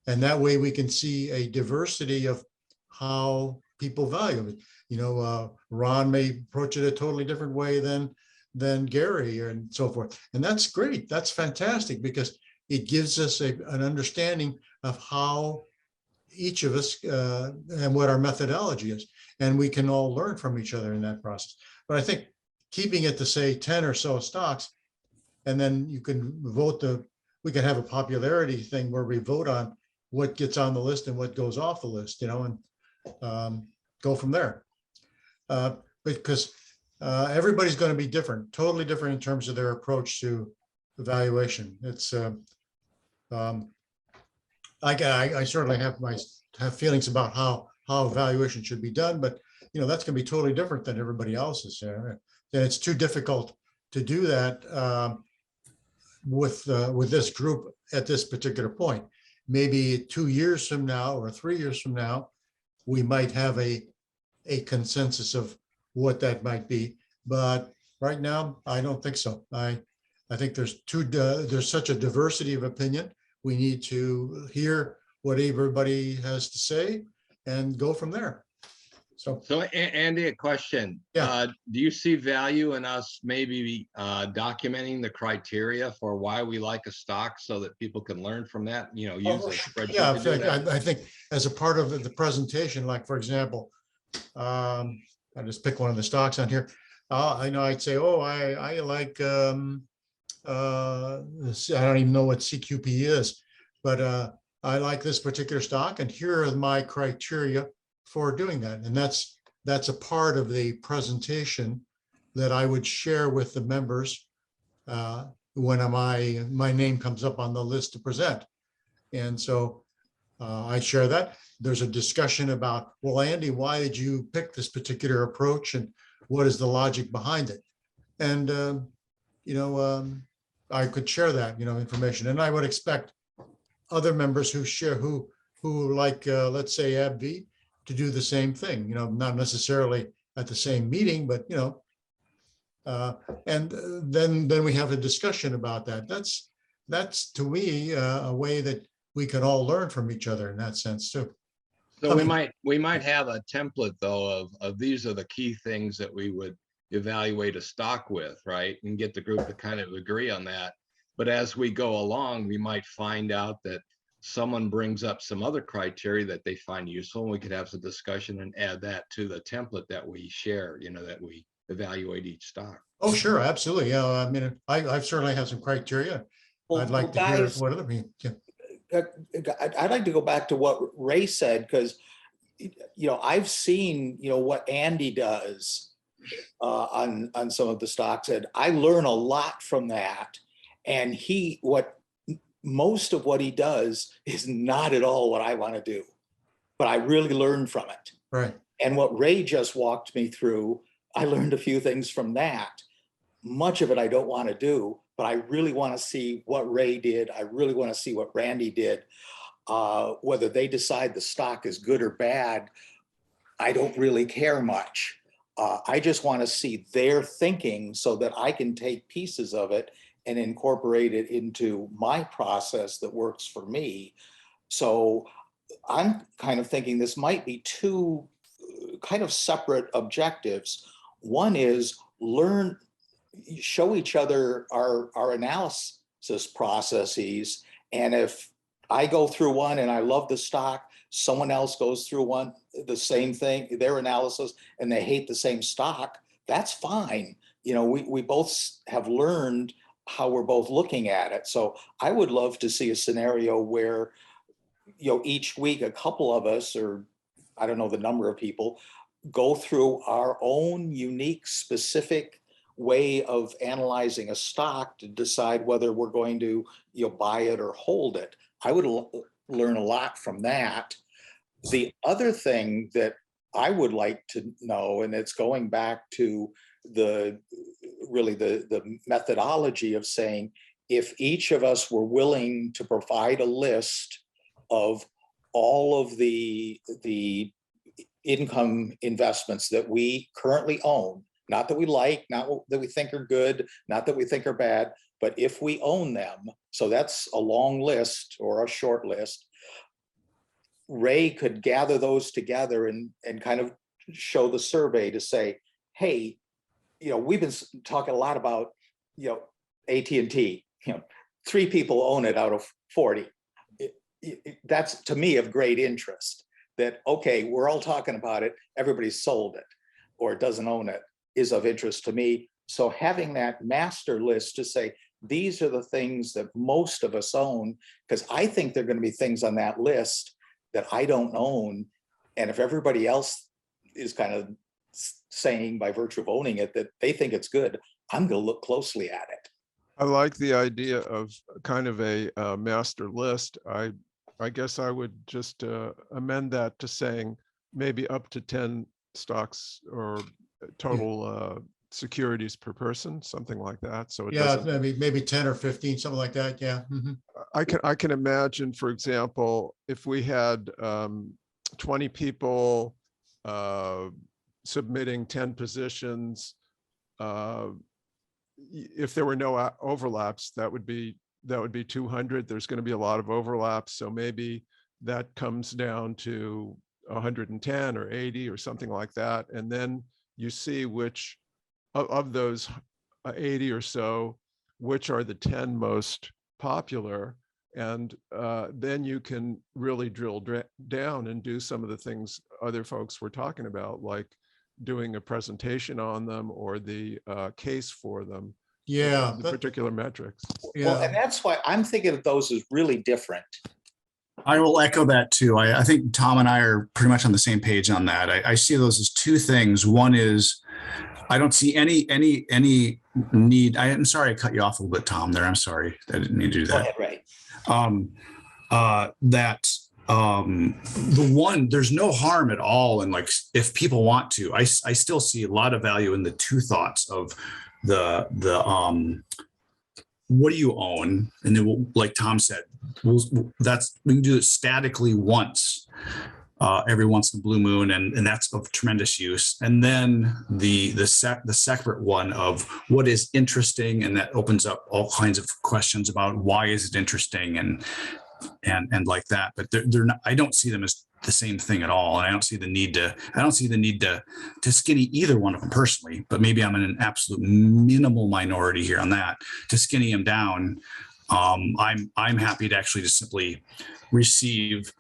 And that way we can see a diversity of how people value it. You know, Ron may approach it a totally different way than Gary and so forth. And that's great. That's fantastic because it gives us an understanding of how each of us and what our methodology is. And we can all learn from each other in that process. But I think keeping it to say 10 or so stocks, and then you can vote we can have a popularity thing where we vote on what gets on the list and what goes off the list, you know, and go from there. Because everybody's going to be different, totally different in terms of their approach to evaluation. It's I certainly have feelings about how evaluation should be done, but you know that's going to be totally different than everybody else's. And it's too difficult to do that with this group at this particular point. Maybe 2 years from now or 3 years from now, we might have a consensus of what that might be. But right now, I don't think so. I think there's such a diversity of opinion. We need to hear what everybody has to say and go from there. So Andy, a question. Yeah. Do you see value in us maybe documenting the criteria for why we like a stock so that people can learn from that, you know, use a spreadsheet Yeah, to do that? I think as a part of the presentation, like for example, I just pick one of the stocks on here. I know I'd say, oh, I like, I don't even know what CQP is, but I like this particular stock and here are my criteria for doing that. And that's a part of the presentation that I would share with the members when my name comes up on the list to present. And so I share that. There's a discussion about, well, Andy, why did you pick this particular approach and what is the logic behind it? And, you know, I could share that, you know, information. And I would expect other members who share, who like, let's say AbbVie, to do the same thing, you know, not necessarily at the same meeting, but, you know, and then we have a discussion about that. That's to me a way that we can all learn from each other in that sense too. So we might have a template though of these are the key things that we would evaluate a stock with, right? And get the group to kind of agree on that. But as we go along, we might find out that someone brings up some other criteria that they find useful, and we could have some discussion and add that to the template that we share, you know, that we evaluate each stock. Oh, sure, absolutely. Yeah, I mean, I certainly have some criteria. I'd like to hear what other people. Yeah. I'd like to go back to what Ray said, because, you know, I've seen, you know, what Andy does on some of the stocks, and I learn a lot from that. And most of what he does is not at all what I want to do, but I really learn from it. Right. And what Ray just walked me through, I learned a few things from that. Much of it I don't want to do, but I really want to see what Ray did. I really want to see what Randy did. Whether they decide the stock is good or bad, I don't really care much. I just want to see their thinking so that I can take pieces of it and incorporate it into my process that works for me. So I'm kind of thinking this might be two kind of separate objectives. One is show each other our analysis processes. And if I go through one and I love the stock, someone else goes through one, the same thing, their analysis, and they hate the same stock, that's fine. You know, we both have learned how we're both looking at it. So I would love to see a scenario where, you know, each week a couple of us, or I don't know the number of people, go through our own unique, specific way of analyzing a stock to decide whether we're going to, you know, buy it or hold it. I would learn a lot from that. The other thing that I would like to know, and it's going back to the methodology of saying, if each of us were willing to provide a list of all of the income investments that we currently own, not that we like, not that we think are good, not that we think are bad, but if we own them, so that's a long list or a short list, Ray could gather those together and kind of show the survey to say, hey, we've been talking a lot about, AT&T, 3 people own it out of 40. That's to me of great interest, that, okay, we're all talking about it, everybody's sold it or doesn't own it, is of interest to me. So having that master list to say, these are the things that most of us own, because I think there are going to be things on that list that I don't own. And if everybody else is kind of saying by virtue of owning it that they think it's good, I'm going to look closely at it. I like the idea of kind of a master list. I guess I would just amend that to saying maybe up to 10 stocks or total securities per person, something like that. So it Yeah, doesn't, maybe 10 or 15, something like that. Yeah. Mhm. I can imagine, for example, if we had 20 people submitting 10 positions, if there were no overlaps, that would be 200. There's going to be a lot of overlaps, so maybe that comes down to 110 or 80 or something like that, and then you see which of those 80 or so, which are the 10 most popular, and then you can really drill down and do some of the things other folks were talking about, like doing a presentation on them or the case for them. Yeah. The particular metrics. Well, and Yeah. that's why I'm thinking of those as really different. I will echo that too. I think Tom and I are pretty much on the same page on that. I see those as two things. One is I don't see any need. I'm sorry I cut you off a little bit, Tom, there. I'm sorry. I didn't mean to do Go that. ahead, Ray. The one, there's no harm at all. And like, if people want to, I still see a lot of value in the two thoughts of the what do you own? And then we'll, like Tom said, we can do it statically once, every once in a blue moon, and that's of tremendous use. And then the separate one of what is interesting, and that opens up all kinds of questions about why is it interesting and like that. But they're not. I don't see them as the same thing at all, and I don't see the need to skinny either one of them personally. But maybe I'm in an absolute minimal minority here on that to skinny them down. I'm happy to actually just simply receive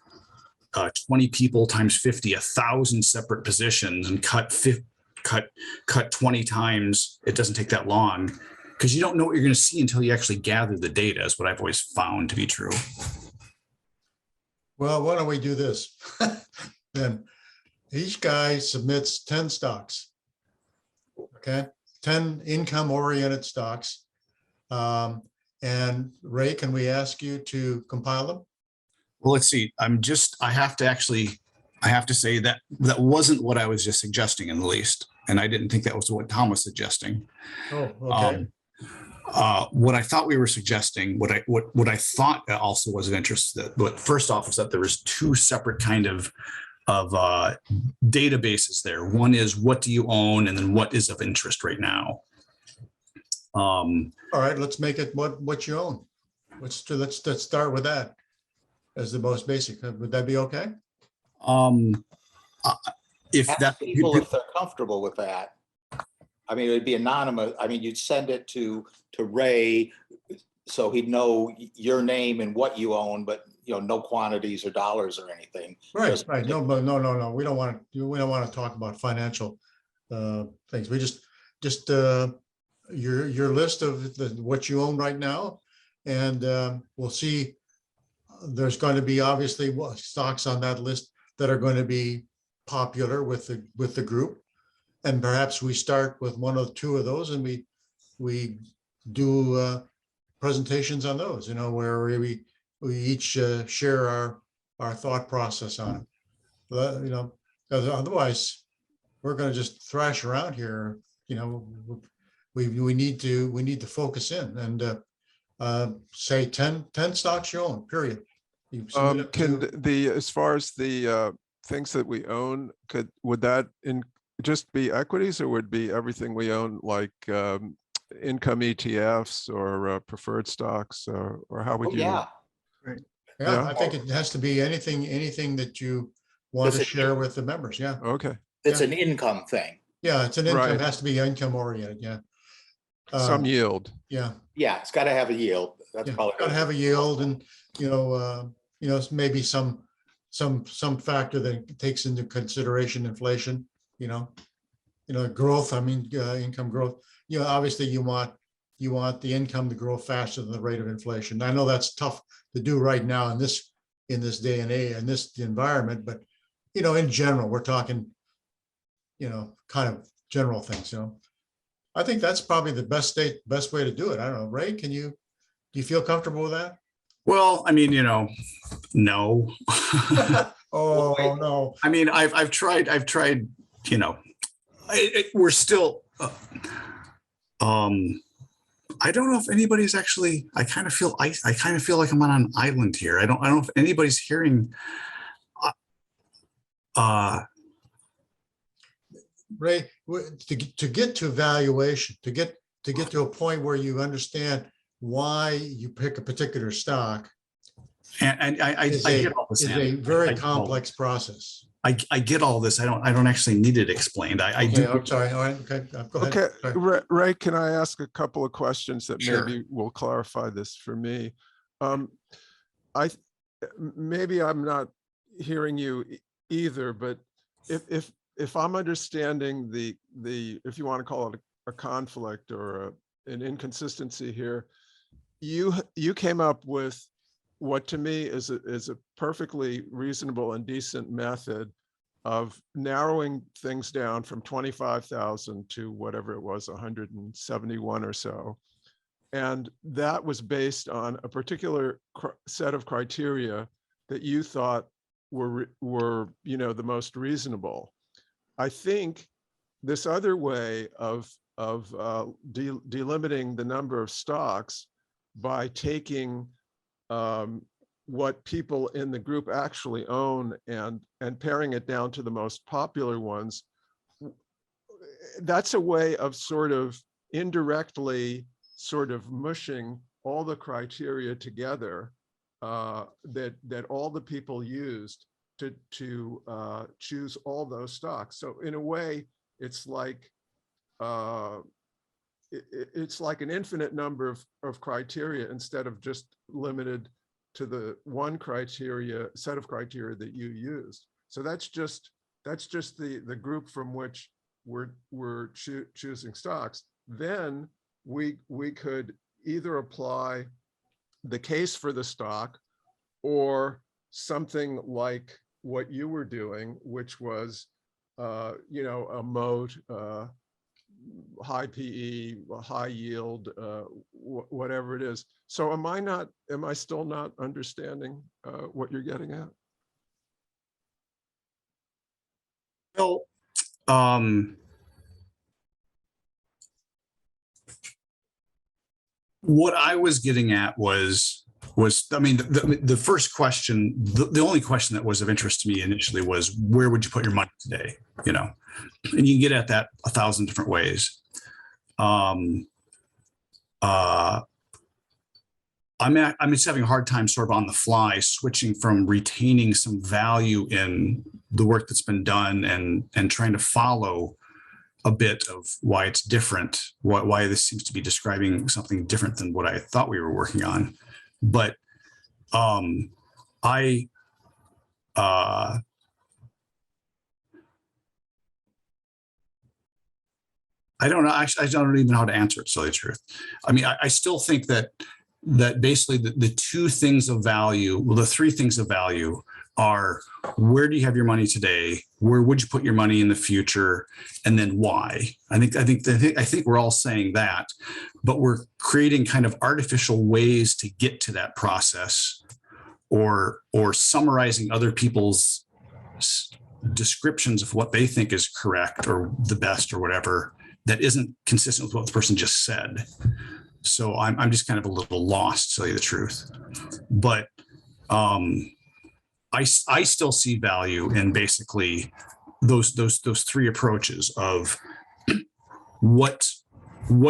20 people times 50, 1,000 separate positions, and cut 20 times. It doesn't take that long, because you don't know what you're going to see until you actually gather the data, is what I've always found to be true. Well, why don't we do this? Then each guy submits 10 stocks. Okay, 10 income-oriented stocks. And Ray, can we ask you to compile them? Well, let's see. I have to say that wasn't what I was just suggesting in the least. And I didn't think that was what Tom was suggesting. Oh, okay. What I thought we were suggesting, what I thought also was of interest, but first off, was that there was two separate kind of databases there. One is what do you own, and then what is of interest right now. All right, let's make it what you own. Let's start with that as the most basic. Would that be okay? If Ask people if they're comfortable with that. I mean, it'd be anonymous. I mean, you'd send it to Ray, so he'd know your name and what you own, but no quantities or dollars or anything. Right, right. No. We don't want to talk about financial things. We just your list of what you own right now, and we'll see. There's going to be obviously stocks on that list that are going to be popular with the group. And perhaps we start with one or two of those, and we do presentations on those, where we each share our thought process on it. But, because otherwise we're going to just thrash around here. We need to focus in and say 10 stocks you own, period. As far as the things that we own, would that just be equities, or would be everything we own, like income ETFs or preferred stocks, or how would Oh, you? yeah. Yeah, Yeah. I think it has to be anything that you want to Does it- share with the members. Yeah. Okay, It's an income thing. Yeah, it's an income, Right. has to be income oriented. Yeah. some yield. Yeah. Yeah, it's got to have a yield. That's Yeah, probably. got to have a yield, and maybe some factor that takes into consideration inflation. Growth. I mean, income growth. Obviously you want the income to grow faster than the rate of inflation. I know that's tough to do right now in this day and age, in this environment, but in general, we're talking, kind of general things. I think that's probably the best way to do it. I don't know, Ray, do you feel comfortable with that? Well, I mean, no. Oh, no. I mean, I've tried, we're still, I don't know if anybody's actually, I kind of feel like I'm on an island here. I don't know if anybody's hearing. Ray, to get to valuation, to get to a point where you understand why you pick a particular stock, and I get all this. is a Andy. very I get all complex this. process. I get all this. I don't actually need it explained. I Okay, do. I'm sorry. All right. Okay. Go ahead. Okay, Sorry. Ray, can I ask a couple of questions that Sure. maybe will clarify this for me? Maybe I'm not hearing you either, but if I'm understanding the if you want to call it a conflict or an inconsistency here, you came up with what to me is a perfectly reasonable and decent method of narrowing things down from 25,000 to whatever it was, 171 or so. And that was based on a particular set of criteria that you thought were the most reasonable. I think this other way of delimiting the number of stocks by taking what people in the group actually own and paring it down to the most popular ones, that's a way of sort of indirectly sort of mushing all the criteria together that all the people used to choose all those stocks. So in a way, it's like it's like an infinite number of criteria instead of just limited to the one set of criteria that you used. So that's just the group from which we're choosing stocks. Then we could either apply the case for the stock or something like what you were doing, which was a moat, high PE, high yield, whatever it is. So am I still not understanding what you're getting at? Well, what I was getting at was, I mean, the first question, the only question that was of interest to me initially was, where would you put your money today? And you can get at that 1,000 different ways. I'm just having a hard time sort of on the fly switching from retaining some value in the work that's been done and trying to follow a bit of why it's different, why this seems to be describing something different than what I thought we were working on. But I don't know. Actually, I don't even know how to answer it, to tell you the truth. I mean, I still think that basically the two things of value, well, the three things of value are, where do you have your money today? Where would you put your money in the future? And then why? I think we're all saying that, but we're creating kind of artificial ways to get to that process, or summarizing other people's descriptions of what they think is correct or the best or whatever that isn't consistent with what the person just said. So I'm just kind of a little lost, to tell you the truth. But I still see value in basically those three approaches of what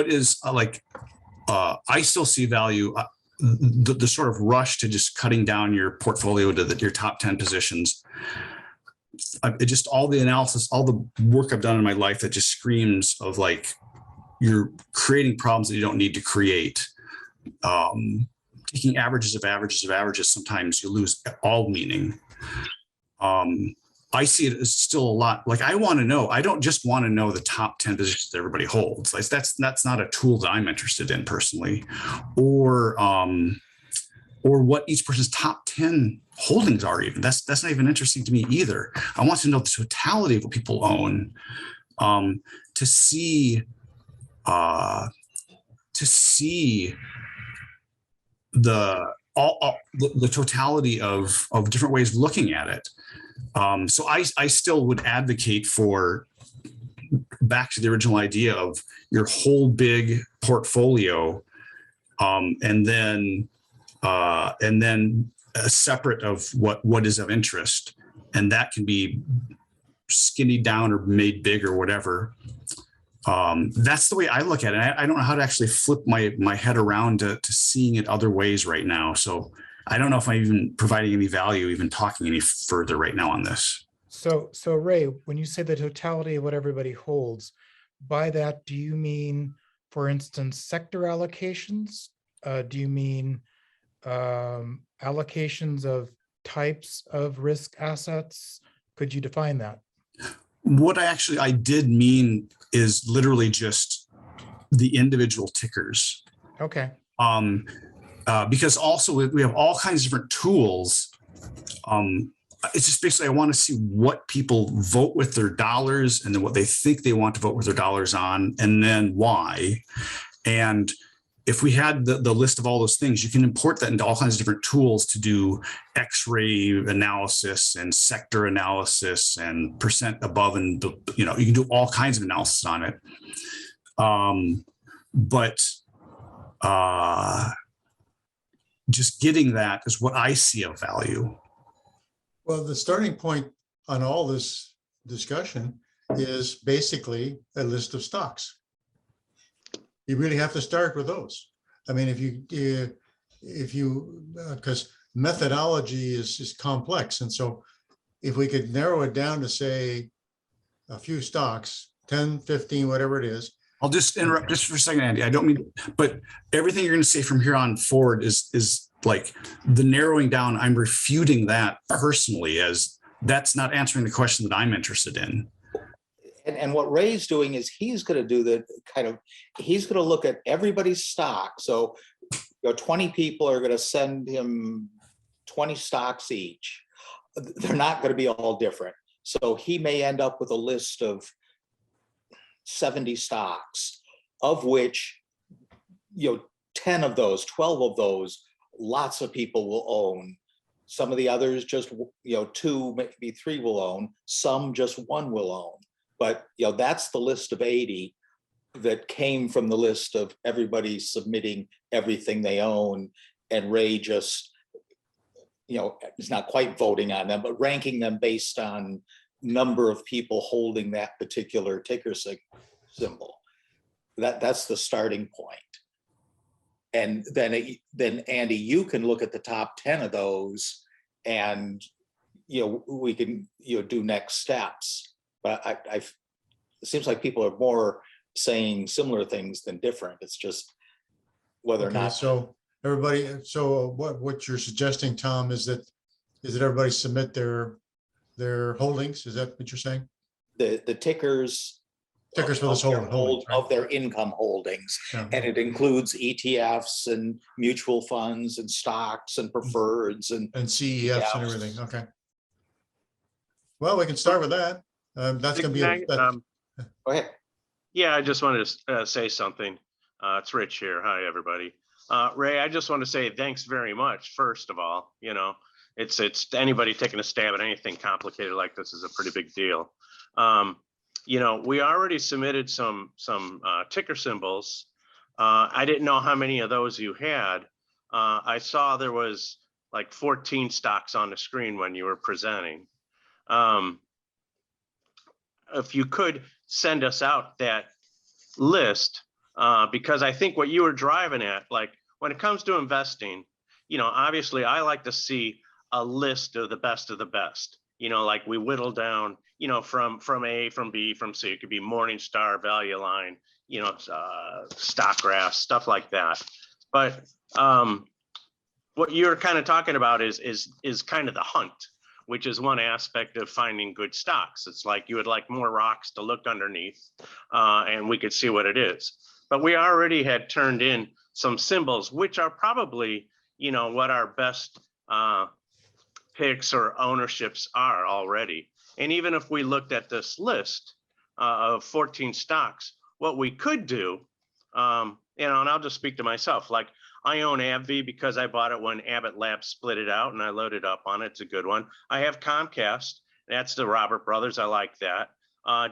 is I still see value. The sort of rush to just cutting down your portfolio to your top 10 positions. It just all the analysis, all the work I've done in my life that just screams of like you're creating problems that you don't need to create. Taking averages of averages, sometimes you lose all meaning. I see it as still a lot. Like I want to know, I don't just want to know the top 10 positions that everybody holds. Like that's not a tool that I'm interested in personally, or what each person's top 10 holdings are even. That's not even interesting to me either. I want to know the totality of what people own, to see the totality of different ways of looking at it. So I still would advocate for back to the original idea of your whole big portfolio, and then separate of what is of interest, and that can be skinny down or made big or whatever. That's the way I look at it. I don't know how to actually flip my head around to seeing it other ways right now. So I don't know if I'm even providing any value, even talking any further right now on this. So Ray, when you say the totality of what everybody holds, by that, do you mean, for instance, sector allocations? Do you mean allocations of types of risk assets? Could you define that? What I did mean is literally just the individual tickers. Okay. Because also we have all kinds of different tools. It's just basically I want to see what people vote with their dollars, and then what they think they want to vote with their dollars on, and then why. And if we had the list of all those things, you can import that into all kinds of different tools to do X-ray analysis and sector analysis and percent above, and you can do all kinds of analysis on it. But just getting that is what I see of value. Well, the starting point on all this discussion is basically a list of stocks. You really have to start with those. I mean, because methodology is complex. And so if we could narrow it down to say a few stocks, 10, 15, whatever it is. I'll just interrupt just for a second, Andy. I don't mean, but everything you're going to say from here on forward is like the narrowing down. I'm refuting that personally, as that's not answering the question that I'm interested in. And what Ray's doing is he's going to do he's going to look at everybody's stock. So 20 people are going to send him 20 stocks each. They're not going to be all different. So he may end up with a list of 70 stocks, of which 10 of those, 12 of those, lots of people will own. Some of the others just 2, maybe 3 will own. Some just 1 will own. But that's the list of 80 that came from the list of everybody submitting everything they own, and Ray just is not quite voting on them, but ranking them based on number of people holding that particular ticker symbol. That's the starting point. And then Andy, you can look at the top 10 of those, and we can do next steps. But it seems like people are more saying similar things than different. It's just whether or not. So everybody, what you're suggesting, Tom, is that everybody submit their holdings? Is that what you're saying? The tickers for this holdings, right? of their income holdings. Yeah. And it includes ETFs and mutual funds and stocks and preferreds and CEFs and everything. Okay. Well, we can start with that. That's going to be go ahead. Yeah, I just wanted to say something. It's Rich here. Hi, everybody. Ray, I just want to say thanks very much. First of all, it's anybody taking a stab at anything complicated like this is a pretty big deal. We already submitted some ticker symbols. I didn't know how many of those you had. I saw there was like 14 stocks on the screen when you were presenting. if you could send us out that list, because I think what you were driving at, like when it comes to investing, obviously I like to see a list of the best of the best, like we whittle down, from A, from B, from C. It could be Morningstar, Value Line, stock graphs, stuff like that. But what you're kind of talking about is kind of the hunt, which is one aspect of finding good stocks. It's like you would like more rocks to look underneath, and we could see what it is. But we already had turned in some symbols, which are probably, what our best picks or ownerships are already. And even if we looked at this list of 14 stocks, what we could do, and I'll just speak to myself, like I own AbbVie because I bought it when Abbott Labs split it out and I loaded up on it. It's a good one. I have Comcast. That's the Robert Brothers. I like that.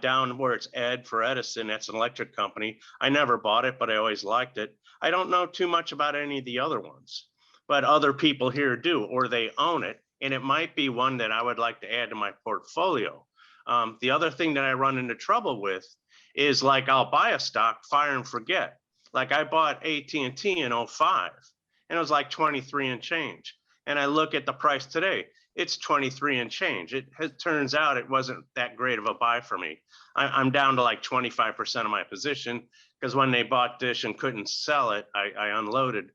Down where it's Ed for Edison, that's an electric company. I never bought it, but I always liked it. I don't know too much about any of the other ones, but other people here do, or they own it. And it might be one that I would like to add to my portfolio. The other thing that I run into trouble with is like I'll buy a stock, fire and forget. Like I bought AT&T in 05 and it was like 23 and change. And I look at the price today, it's 23 and change. It turns out it wasn't that great of a buy for me. I'm down to like 25% of my position because when they bought Dish and couldn't sell it, I unloaded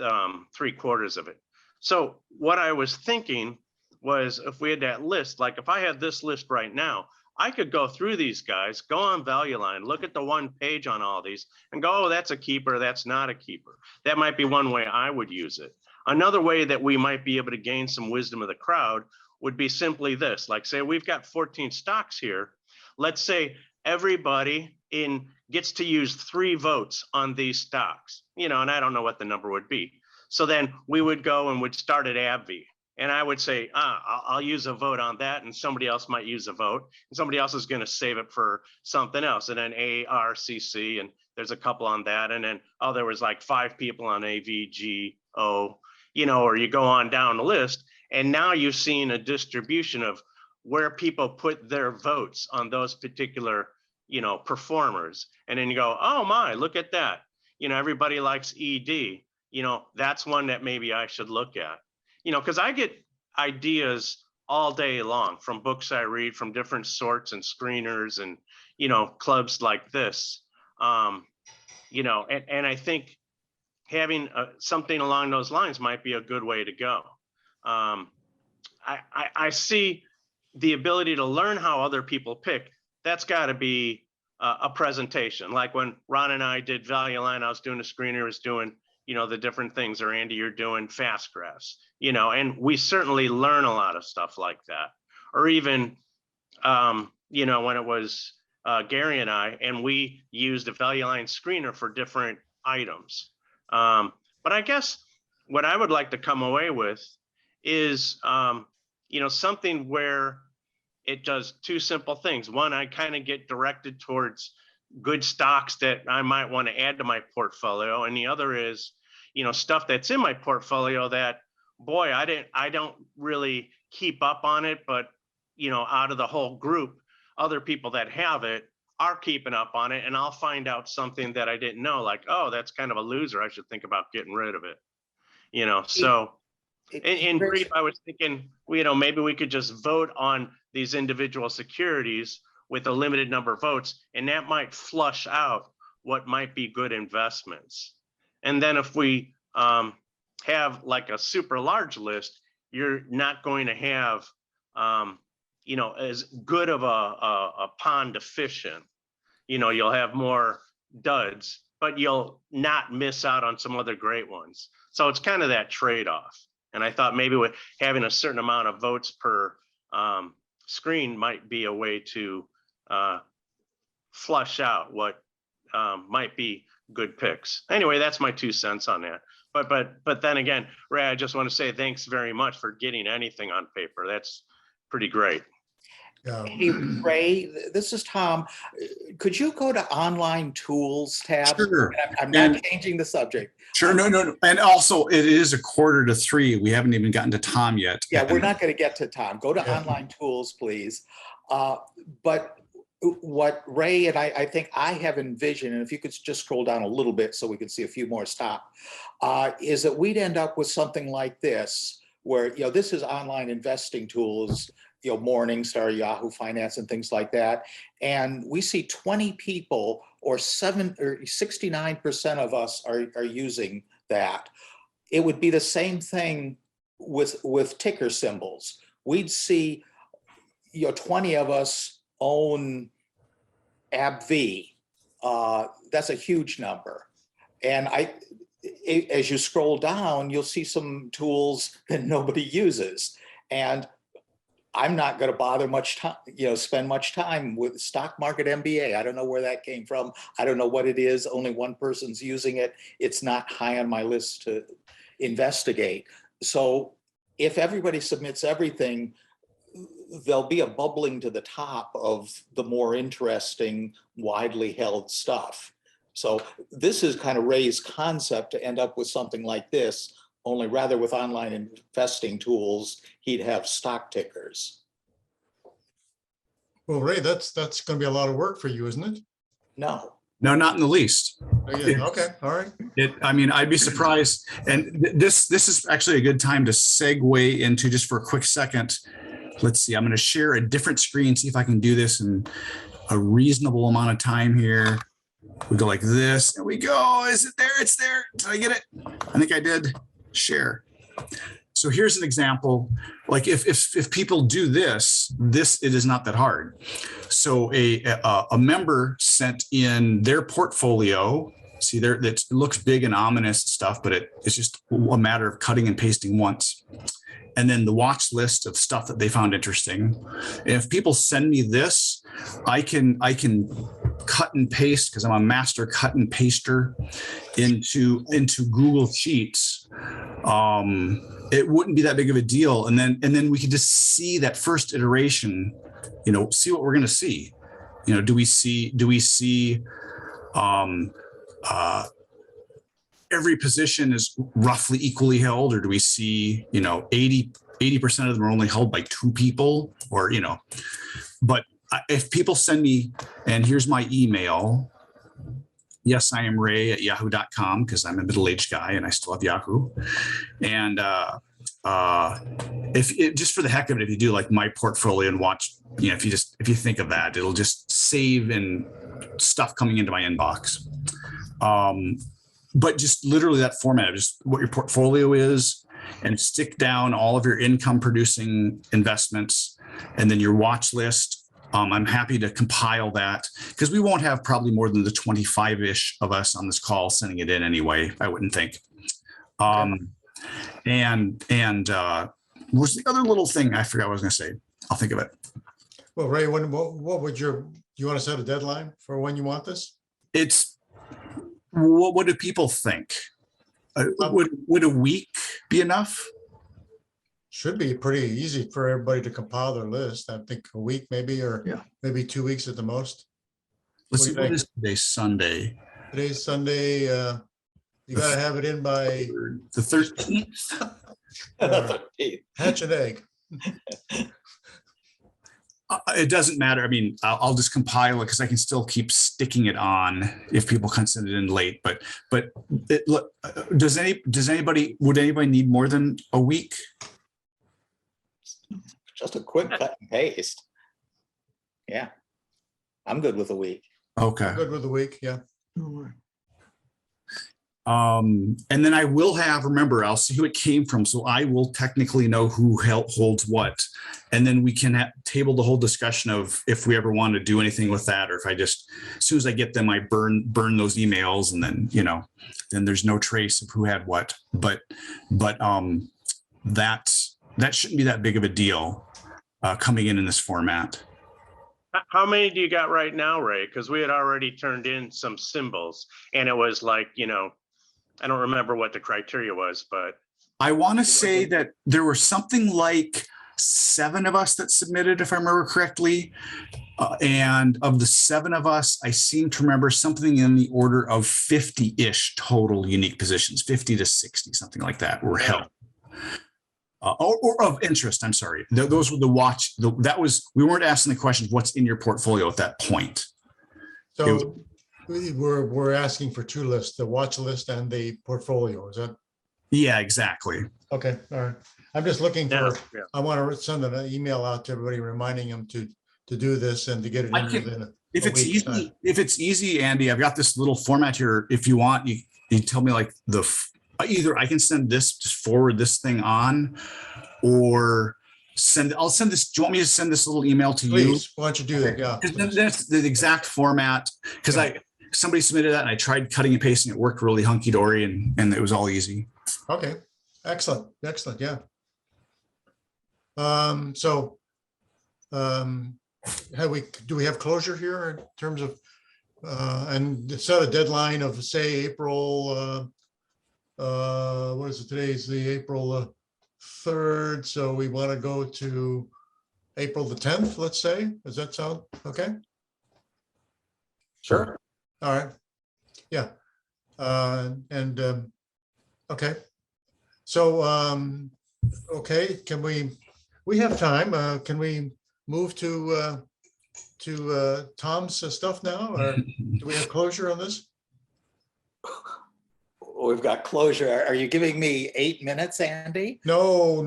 3/4 of it. So what I was thinking was if we had that list, like if I had this list right now, I could go through these guys, go on Value Line, look at the one page on all these and go, oh, that's a keeper, that's not a keeper. That might be one way I would use it. Another way that we might be able to gain some wisdom of the crowd would be simply this, like say we've got 14 stocks here. Let's say everybody gets to use 3 votes on these stocks, and I don't know what the number would be. So then we would go and would start at AbbVie. And I would say, I'll use a vote on that. And somebody else might use a vote. And somebody else is going to save it for something else. And then ARCC, and there's a couple on that. And then, there was like 5 people on AVGO, or you go on down the list. And now you've seen a distribution of where people put their votes on those particular, performers. And then you go, oh my, look at that. Everybody likes ED. That's one that maybe I should look at, because I get ideas all day long from books I read from different sorts and screeners and, clubs like this, and I think having something along those lines might be a good way to go. I see the ability to learn how other people pick. That's got to be a presentation. Like when Ron and I did Value Line, I was doing a screener, was doing the different things, or Andy, you're doing fast graphs, and we certainly learn a lot of stuff like that. Or even, when it was Gary and I, and we used a Value Line screener for different items. But I guess what I would like to come away with is, something where it does 2 simple things. One, I kind of get directed towards good stocks that I might want to add to my portfolio. And the other is, stuff that's in my portfolio that, boy, I don't really keep up on it, but, out of the whole group, other people that have it are keeping up on it. And I'll find out something that I didn't know, like, oh, that's kind of a loser. I should think about getting rid of it. So in brief, I was thinking, maybe we could just vote on these individual securities with a limited number of votes, and that might flush out what might be good investments. And then if we have like a super large list, you're not going to have, as good of a pond to fish in. You'll have more duds, but you'll not miss out on some other great ones. So it's kind of that trade-off. And I thought maybe with having a certain amount of votes per screen might be a way to flush out what might be good picks. Anyway, that's my 2 cents on that. But then again, Ray, I just want to say thanks very much for getting anything on paper. That's pretty great. Yeah. Hey, Ray, this is Tom. Could you go to online tools tab? Sure. I'm not changing the subject. Sure. No. And also it is 2:45. We haven't even gotten to Tom yet. Yeah, we're not going to get to Tom. Go to Yeah. online tools, please. But what Ray and I think I have envisioned, and if you could just scroll down a little bit so we can see a few more stop, is that we'd end up with something like this, where, you know, this is online investing tools, you know, Morningstar, Yahoo Finance and things like that. And we see 20 people or 69% of us are using that. It would be the same thing with ticker symbols. We'd see, you know, 20 of us own AbbVie. That's a huge number. And as you scroll down, you'll see some tools that nobody uses. And I'm not going to bother much time, you know, spend much time with stock market MBA. I don't know where that came from. I don't know what it is. Only one person's using it. It's not high on my list to investigate. So if everybody submits everything, there'll be a bubbling to the top of the more interesting, widely held stuff. So this is kind of Ray's concept, to end up with something like this, only rather with online investing tools, he'd have stock tickers. Well, Ray, that's going to be a lot of work for you, isn't it? No. No, not in the least. Oh, yeah. Okay, all right. I mean, I'd be surprised. And this is actually a good time to segue into, just for a quick second. Let's see, I'm going to share a different screen, see if I can do this in a reasonable amount of time here. We go like this, and we go. Is it there? It's there. Did I get it? I think I did. Share. So here's an example. Like if people do this, it is not that hard. So a member sent in their portfolio. See there, it looks big and ominous stuff, but it's just a matter of cutting and pasting once. And then the watch list of stuff that they found interesting. And if people send me this, I can cut and paste, because I'm a master cut and paster, into Google Sheets. It wouldn't be that big of a deal. And then we could just see that first iteration, you know, see what we're going to see. You know, do we see every position is roughly equally held, or do we see, you know, 80% of them are only held by 2 people, or, you know, but if people send me, and here's my email. Yes, I am Ray at yahoo.com, because I'm a middle-aged guy and I still have Yahoo. And just for the heck of it, if you do like my portfolio and watch, you know, if you think of that, it'll just save in stuff coming into my inbox. But just literally that format of just what your portfolio is, and stick down all of your income producing investments, and then your watch list. I'm happy to compile that, because we won't have probably more than the 25-ish of us on this call sending it in anyway, I wouldn't think. And what's the other little thing I forgot what I was going to say? I'll think of it. Well, Ray, what would you want to set a deadline for when you want this? It's, what do people think? Would a week be enough? Should be pretty easy for everybody to compile their list. I think a week maybe, or maybe 2 weeks at the most. Let's see, What do you what is today? Sunday. Today's Sunday. You got to have it in by the 13th. Hatch an egg. It doesn't matter. I mean, I'll just compile it, because I can still keep sticking it on if people can send it in late. But look, would anybody need more than a week? Just a quick cut and paste. Yeah, I'm good with a week. Okay. Good with a week, yeah. And then I will have, remember, I'll see who it came from. So I will technically know who holds what. And then we can table the whole discussion of if we ever want to do anything with that, or if I just, as soon as I get them, I burn those emails, and then, you know, then there's no trace of who had what. But that shouldn't be that big of a deal coming in this format. How many do you got right now, Ray? Because we had already turned in some symbols, and it was like, you know, I don't remember what the criteria was, but I want to say that there were something like 7 of us that submitted, if I remember correctly. And of the 7 of us, I seem to remember something in the order of 50-ish total unique positions, 50 to 60, something like that were held. or of interest. I'm sorry. Those were the watch. We weren't asking the question, what's in your portfolio at that point. So we're asking for two lists, the watch list and the portfolio. Is that? Yeah, exactly. Okay, all right. I'm just looking Yeah, for, yeah. I want to send an email out to everybody reminding them to do this and to get it I in can- within If a it's week's time. easy, Andy, I've got this little format here. If you want, you tell me like either I can send this, just forward this thing on, or I'll send this. Do you want me to send this little email to you? Please, why don't you do that? Yeah. 'Cause please. that's the exact format, because somebody submitted that and I tried cutting and pasting. It worked really hunky dory and it was all easy. Okay, excellent, excellent, yeah. Do we have closure here in terms of, and set a deadline of, say, April, what is it, today's the April 3rd, so we want to go to April the 10th, let's say. Does that sound okay? Sure. All right, yeah. Okay. So, okay, we have time. Can we move to Tom's stuff now, or do we have closure on this? We've got closure. Are you giving me 8 minutes, Andy? No.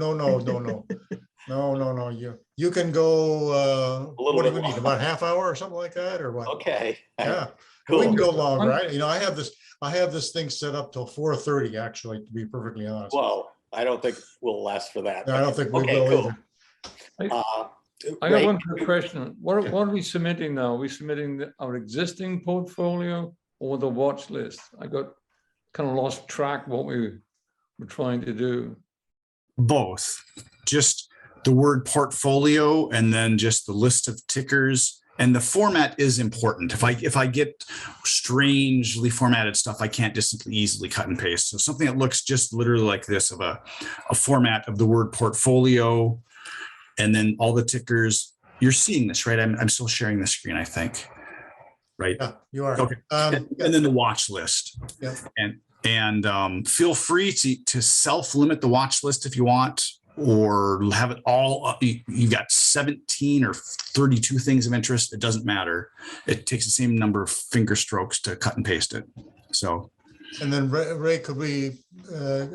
You can go, A little what do bit we need, about a half hour or something like that, or what? Okay. Yeah, we can Cool. go longer. I have this thing set up till 4:30, actually, to be perfectly honest. Well, I don't think we'll last for that. I don't think we Okay, will cool. either. I Ray, got one quick question. What Yeah. are we submitting now? Are we submitting our existing portfolio or the watch list? I got kind of lost track what we were trying to do. Both, just the word portfolio and then just the list of tickers. And the format is important. If I get strangely formatted stuff, I can't just easily cut and paste. So something that looks just literally like this, of a format of the word portfolio, and then all the tickers. You're seeing this, right? I'm still sharing the screen, I think. Right. Yeah, you are. Okay. And then the watch list. Yeah. And feel free to self-limit the watch list if you want, or have it all. You got 17 or 32 things of interest. It doesn't matter. It takes the same number of finger strokes to cut and paste it. So. And then Ray, could we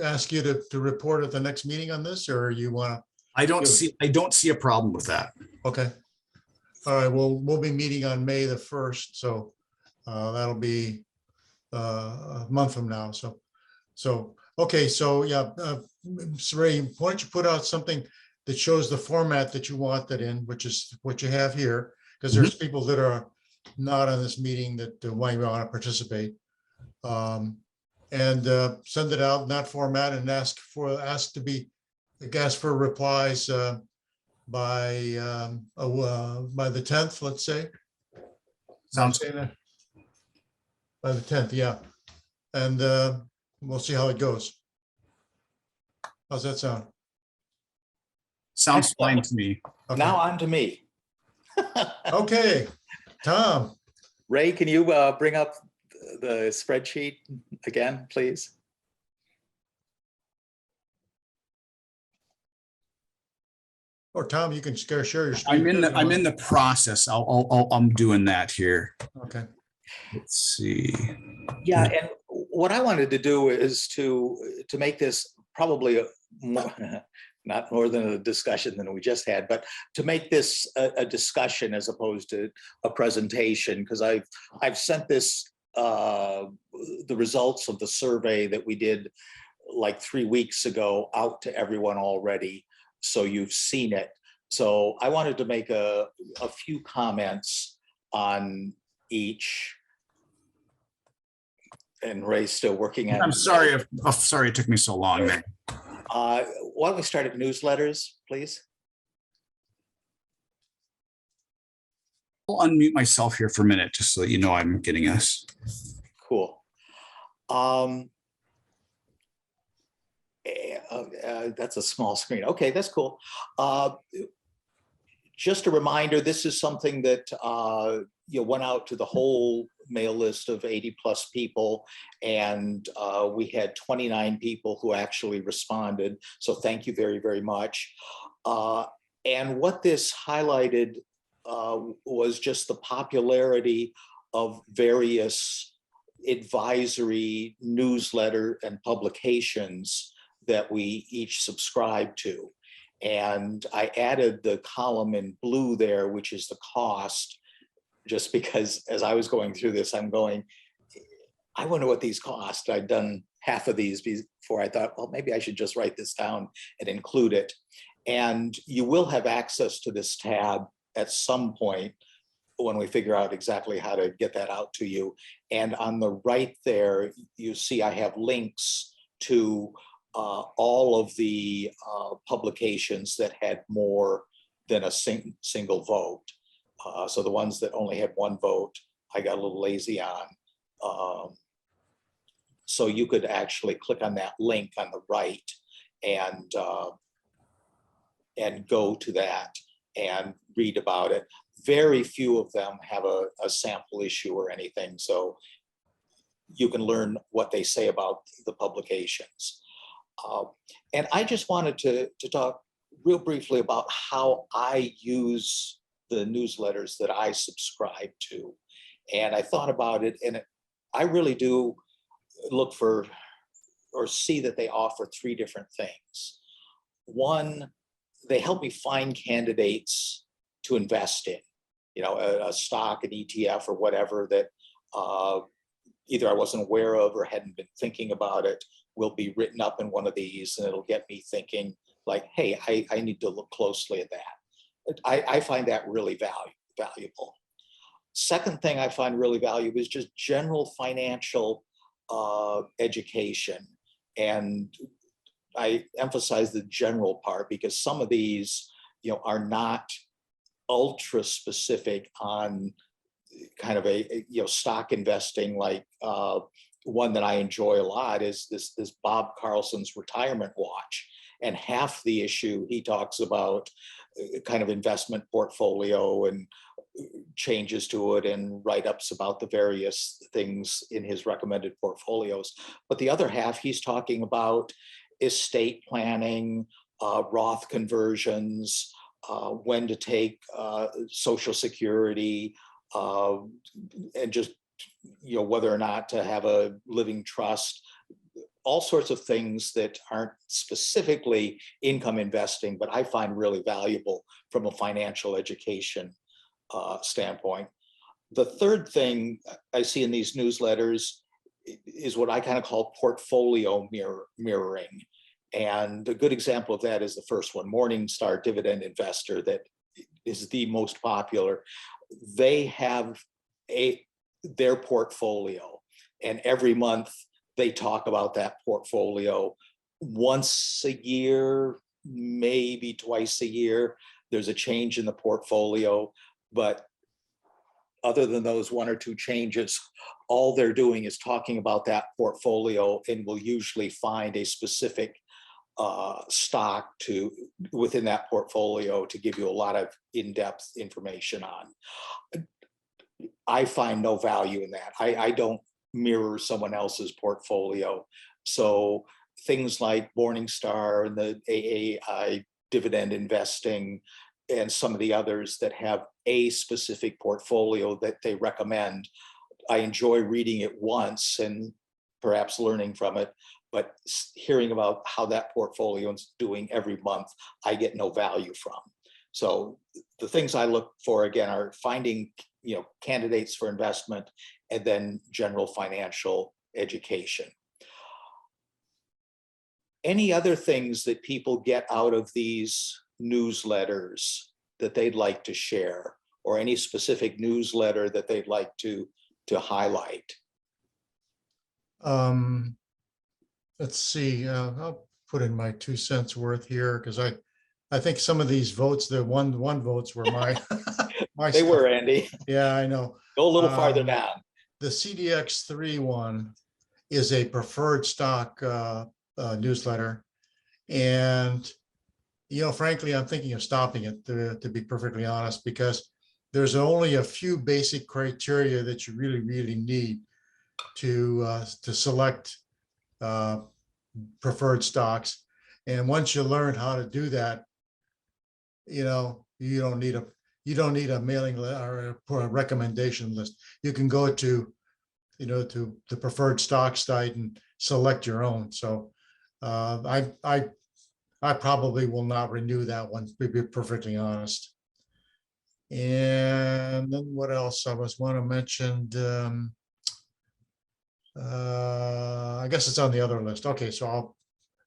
ask you to report at the next meeting on this, or you want to? I don't see a problem with that. Okay. All right, well, we'll be meeting on May the 1st, so that'll be a month from now. So okay, so yeah, so Ray, why don't you put out something that shows the format that you want that in, which is what you have here, because there's people that are not on this meeting that might want to participate. And send it out in that format and ask for replies by the 10th, let's say. Sounds good. By the 10th, yeah. And we'll see how it goes. How's that sound? Sounds fine to me. Okay. now on to me. Okay, Tom. Ray, can you bring up the spreadsheet again, please? Or Tom, you can share your screen. I'm in the process. I'm doing that here. Okay. Let's see. Yeah, and what I wanted to do is to make this probably not more than a discussion than we just had, but to make this a discussion as opposed to a presentation, because I've sent this the results of the survey that we did like 3 weeks ago out to everyone already, so you've seen it. So I wanted to make a few comments on each. And Ray's still working on. I'm sorry. Sorry it took me so long. Man. Why don't we start at newsletters, please? I'll unmute myself here for a minute just so that you know I'm getting us. Cool. That's a small screen. Okay, that's cool. just a reminder, this is something that went out to the whole mail list of 80 plus people, and we had 29 people who actually responded. So thank you very, very much. And what this highlighted was just the popularity of various advisory newsletter and publications that we each subscribe to. And I added the column in blue there, which is the cost, just because as I was going through this, I'm going, I wonder what these cost. I'd done half of these before I thought, well, maybe I should just write this down and include it. And you will have access to this tab at some point when we figure out exactly how to get that out to you. And on the right there, you see I have links to all of the publications that had more than a single vote. So the ones that only had one vote, I got a little lazy on. So you could actually click on that link on the right and go to that and read about it. Very few of them have a sample issue or anything, so you can learn what they say about the publications. And I just wanted to talk real briefly about how I use the newsletters that I subscribe to. And I thought about it, and I really do look for or see that they offer three different things. One, they help me find candidates to invest in, a stock, an ETF, or whatever that either I wasn't aware of or hadn't been thinking about it, will be written up in one of these, and it'll get me thinking like, hey, I need to look closely at that. I find that really valuable. Second thing I find really valuable is just general financial education. And I emphasize the general part because some of these, are not ultra specific on kind of a stock investing. Like one that I enjoy a lot is this Bob Carlson's Retirement Watch, and half the issue he talks about kind of investment portfolio and changes to it and write-ups about the various things in his recommended portfolios. But the other half, he's talking about estate planning, Roth conversions, when to take Social Security, and just whether or not to have a living trust, all sorts of things that aren't specifically income investing, but I find really valuable from a financial education standpoint. The third thing I see in these newsletters is what I kind of call portfolio mirroring. And a good example of that is the first one, Morningstar Dividend Investor, that is the most popular. They have their portfolio, and every month they talk about that portfolio once a year, maybe twice a year. There's a change in the portfolio, but other than those one or two changes, all they're doing is talking about that portfolio, and will usually find a specific stock within that portfolio to give you a lot of in-depth information on. I find no value in that. I don't mirror someone else's portfolio. So things like Morningstar and the AAII dividend investing and some of the others that have a specific portfolio that they recommend, I enjoy reading it once and perhaps learning from it, but hearing about how that portfolio is doing every month, I get no value from. So the things I look for, again, are finding candidates for investment, and then general financial education. Any other things that people get out of these newsletters that they'd like to share, or any specific newsletter that they'd like to highlight? Let's see, I'll put in my 2 cents worth here, because I think some of these votes, the one votes were my my They stuff. were, Andy. Yeah, I know. Go a little farther down. The CDX3 one is a preferred stock newsletter, and frankly, I'm thinking of stopping it, to be perfectly honest, because there's only a few basic criteria that you really need to select preferred stocks. And once you learn how to do that, you don't need a mailing list or a recommendation list. You can go to the preferred stock site and select your own. So I probably will not renew that one, to be perfectly honest. And then what else I was want to mention? I guess it's on the other list. Okay, so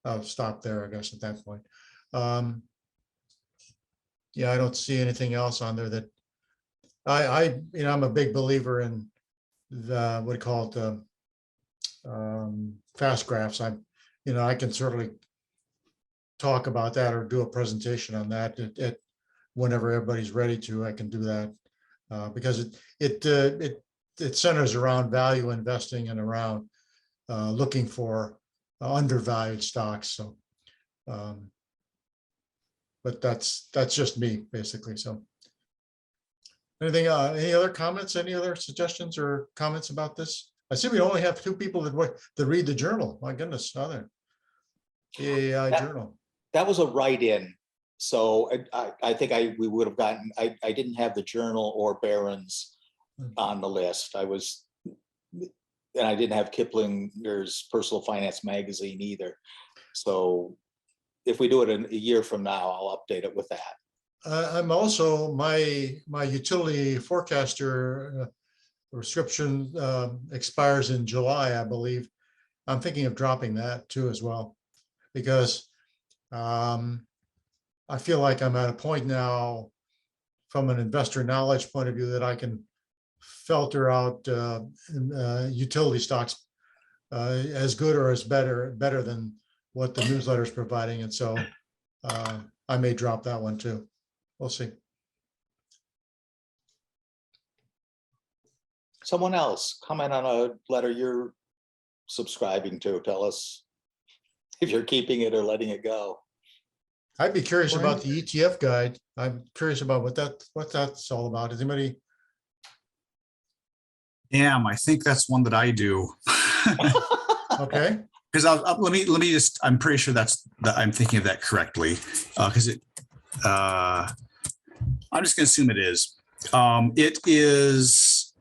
I'll stop there, I guess, at that point. Yeah, I don't see anything else on there that I'm a big believer in the, what do you call it, the fast graphs. I can certainly talk about that or do a presentation on that at whenever everybody's ready to. I can do that because it centers around value investing and around looking for undervalued stocks. So, but that's just me basically. So, anything? Any other comments? Any other suggestions or comments about this? I see we only have 2 people that read the journal. My goodness, other AAII journal. That was a write-in. So I think we would have gotten, I didn't have the journal or Barron's on the list. And I didn't have Kiplinger's Personal Finance Magazine either. So if we do it in a year from now, I'll update it with that. I'm also, my utility forecaster prescription expires in July, I believe. I'm thinking of dropping that too as well, because I feel like I'm at a point now from an investor knowledge point of view that I can filter out utility stocks as good or as better than what the newsletter is providing. And so I may drop that one too. We'll see. Someone else comment on a letter you're subscribing to. Tell us if you're keeping it or letting it go. I'd be curious about the ETF guide. I'm curious about what that's all about. Is anybody? Damn, I think that's one that I do. Okay. Because let me just, I'm pretty sure I'm thinking of that correctly. Because I'm just going to assume it is. It is.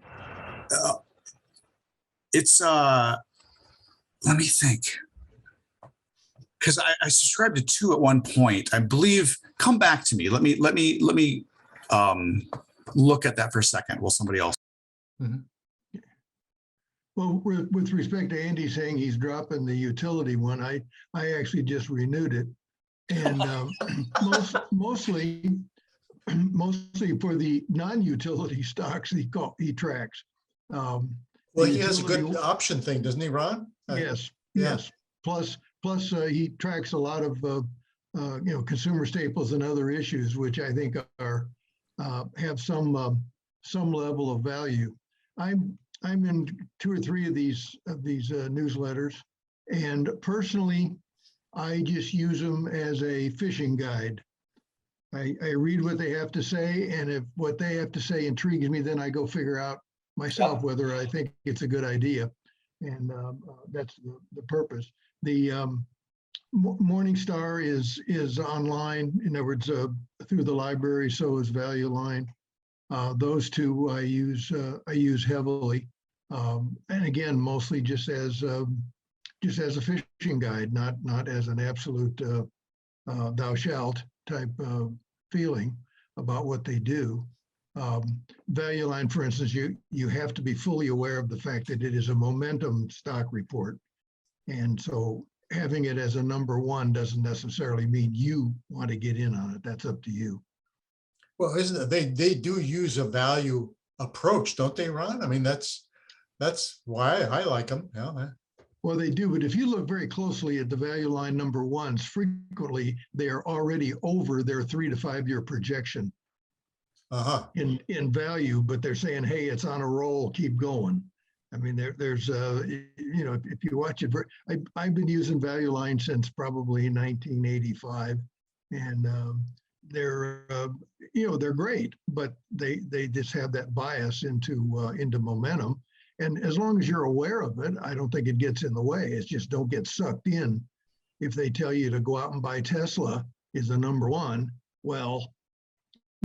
Let me think. Because I subscribed to 2 at one point, I believe. Come back to me. Let me look at that for a second. While somebody else. Mm-hmm. Well, with respect to Andy saying he's dropping the utility one, I actually just renewed it, and mostly for the non-utility stocks he tracks. Well, he has a good option thing, doesn't he, Ron? Yes. Yeah. Yes. Plus he tracks a lot of consumer staples and other issues, which I think are have some level of value. I'm in 2 or 3 of these newsletters, and personally, I just use them as a fishing guide. I read what they have to say, and if what they have to say intrigues me, then I go figure out myself whether I think it's a good idea, and that's the purpose. The Morningstar is online, in other words, through the library. So is Value Line. Those 2 I use heavily, and again, mostly just as a fishing guide, not as an absolute thou shalt type of feeling about what they do. Value Line, for instance, you have to be fully aware of the fact that it is a momentum stock report, and so having it as a number 1 doesn't necessarily mean you want to get in on it. That's up to you. Well, isn't it? They do use a value approach, don't they, Ron? I mean, that's why I like them. Yeah. Well, they do, but if you look very closely at the Value Line number 1s, frequently they are already over their 3 to 5 year projection in value, but they're saying, hey, it's on a roll, keep going. I mean, there's if you watch it, I've been using Value Line since probably 1985, And they're, they're great, but they just have that bias into momentum. And as long as you're aware of it, I don't think it gets in the way. It's just don't get sucked in. If they tell you to go out and buy Tesla is the number one, well,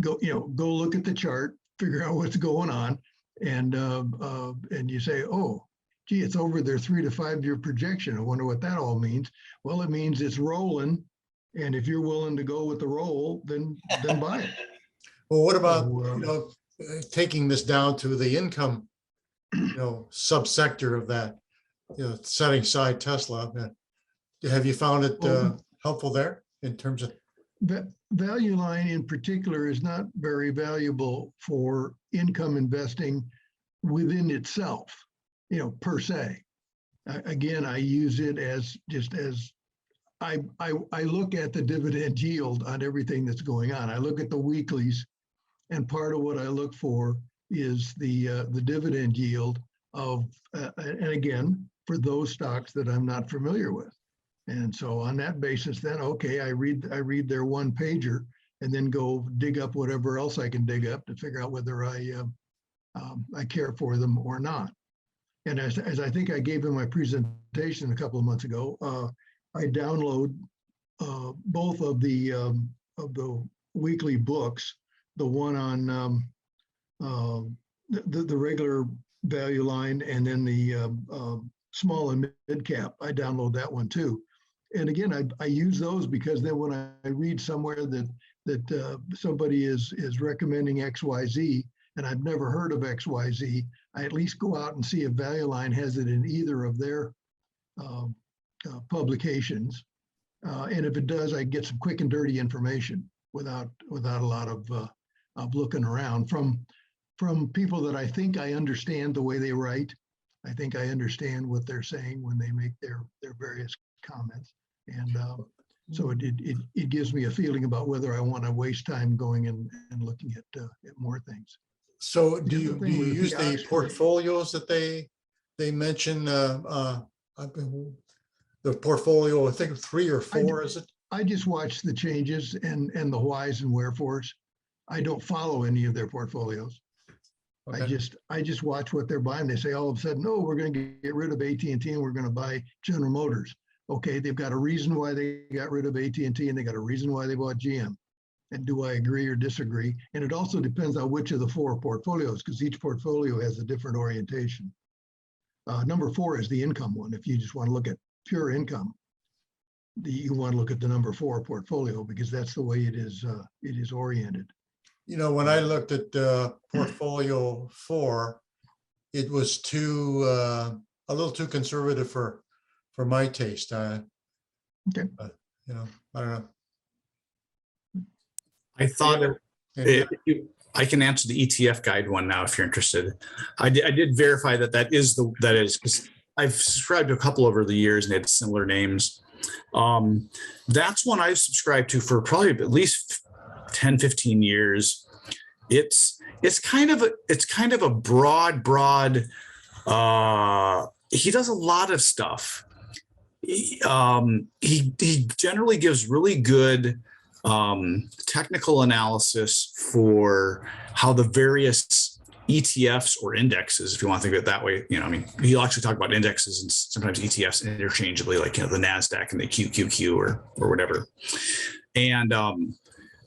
go look at the chart, figure out what's going on, and you say, oh, gee, it's over their 3 to 5 year projection. I wonder what that all means. Well, it means it's rolling, and if you're willing to go with the roll, then buy it. Well, what about, So, taking this down to the income, subsector of that, setting aside Tesla? Have you found it helpful there in terms of? The value line in particular is not very valuable for income investing within itself, per se. Again, I use it as I look at the dividend yield on everything that's going on. I look at the weeklies, and part of what I look for is the dividend yield of, and again, for those stocks that I'm not familiar with. And so on that basis, then, okay, I read their one pager and then go dig up whatever else I can dig up to figure out whether I care for them or not. And as I think I gave in my presentation a couple of months ago, I download both of the weekly books, the one on the regular value line, and then the small and mid cap. I download that one too. And again, I use those because then when I read somewhere that somebody is recommending XYZ, and I've never heard of XYZ, I at least go out and see if Value Line has it in either of their publications. And if it does, I get some quick and dirty information without a lot of looking around from people that I think I understand the way they write. I think I understand what they're saying when they make their various comments. And so it gives me a feeling about whether I want to waste time going and looking at more things. So do you use the portfolios that they mention? The portfolio, I think 3 or 4, is it? I just watch the changes and the whys and wherefores. I don't follow any of their portfolios. Okay. I just watch what they're buying. They say all of a sudden, no, we're going to get rid of AT&T and we're going to buy General Motors. Okay, they've got a reason why they got rid of AT&T and they got a reason why they bought GM. And do I agree or disagree? And it also depends on which of the 4 portfolios, because each portfolio has a different orientation. Number 4 is the income one. If you just want to look at pure income, you want to look at the number 4 portfolio because that's the way it is oriented. When I looked at portfolio 4, it was a little too conservative for my taste. Okay. I don't know. I thought I can answer the ETF guide one now if you're interested. I did verify that is because I've subscribed to a couple over the years and they had similar names. That's one I've subscribed to for probably at least 10, 15 years. It's kind of a broad. He does a lot of stuff. He generally gives really good technical analysis for how the various ETFs or indexes, if you want to think of it that way, he'll actually talk about indexes and sometimes ETFs interchangeably, like, the NASDAQ and the QQQ or whatever. And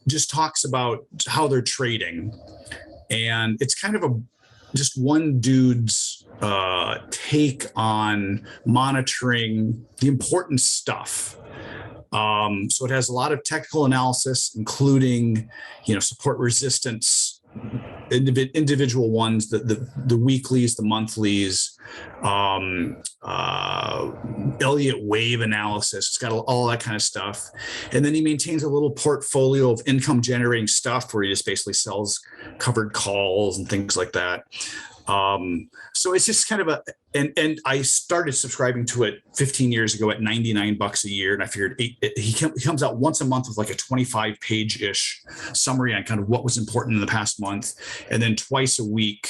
just talks about how they're trading. And it's kind of just one dude's take on monitoring the important stuff. So it has a lot of technical analysis, including, support resistance, individual ones, the weeklies, the monthlies, Elliott wave analysis. It's got all that kind of stuff. And then he maintains a little portfolio of income generating stuff where he just basically sells covered calls and things like that. So it's just kind of and I started subscribing to it 15 years ago at $99 a year. And I figured he comes out once a month with like a 25-page-ish summary on kind of what was important in the past month. And then twice a week,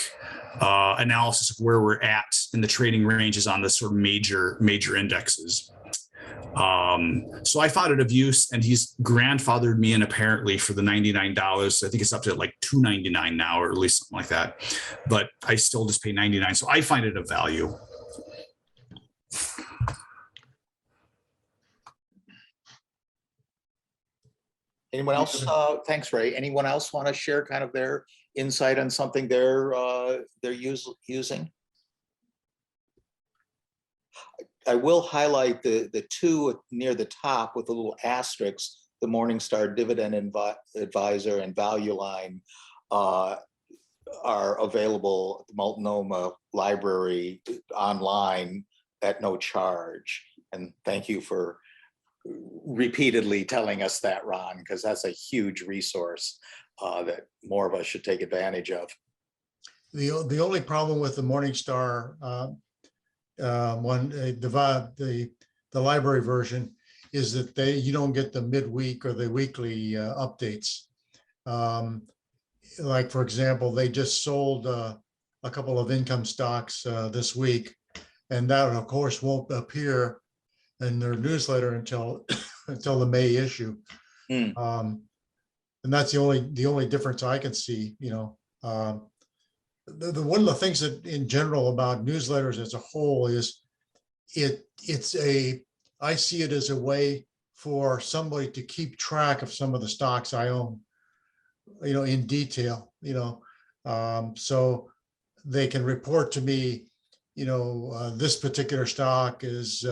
analysis of where we're at in the trading ranges on the sort of major indexes. So I found it of use, and he's grandfathered me in apparently for the $99. I think it's up to like $299 now, or at least something like that. But I still just pay $99. So I find it of value. Anyone else? Thanks, Ray. Anyone else want to share kind of their insight on something they're using? I will highlight the two near the top with the little asterisks, the Morningstar Dividend Advisor and Value Line are available at the Multnomah Library online at no charge. And thank you for repeatedly telling us that, Ron, because that's a huge resource that more of us should take advantage of. The only problem with the Morningstar the library version is that you don't get the midweek or the weekly updates. Like, for example, they just sold a couple of income stocks this week, and that of course won't appear in their newsletter until the May issue. And that's the only difference I can see. One of the things that in general about newsletters as a whole is I see it as a way for somebody to keep track of some of the stocks I own, in detail, so they can report to me, this particular stock is,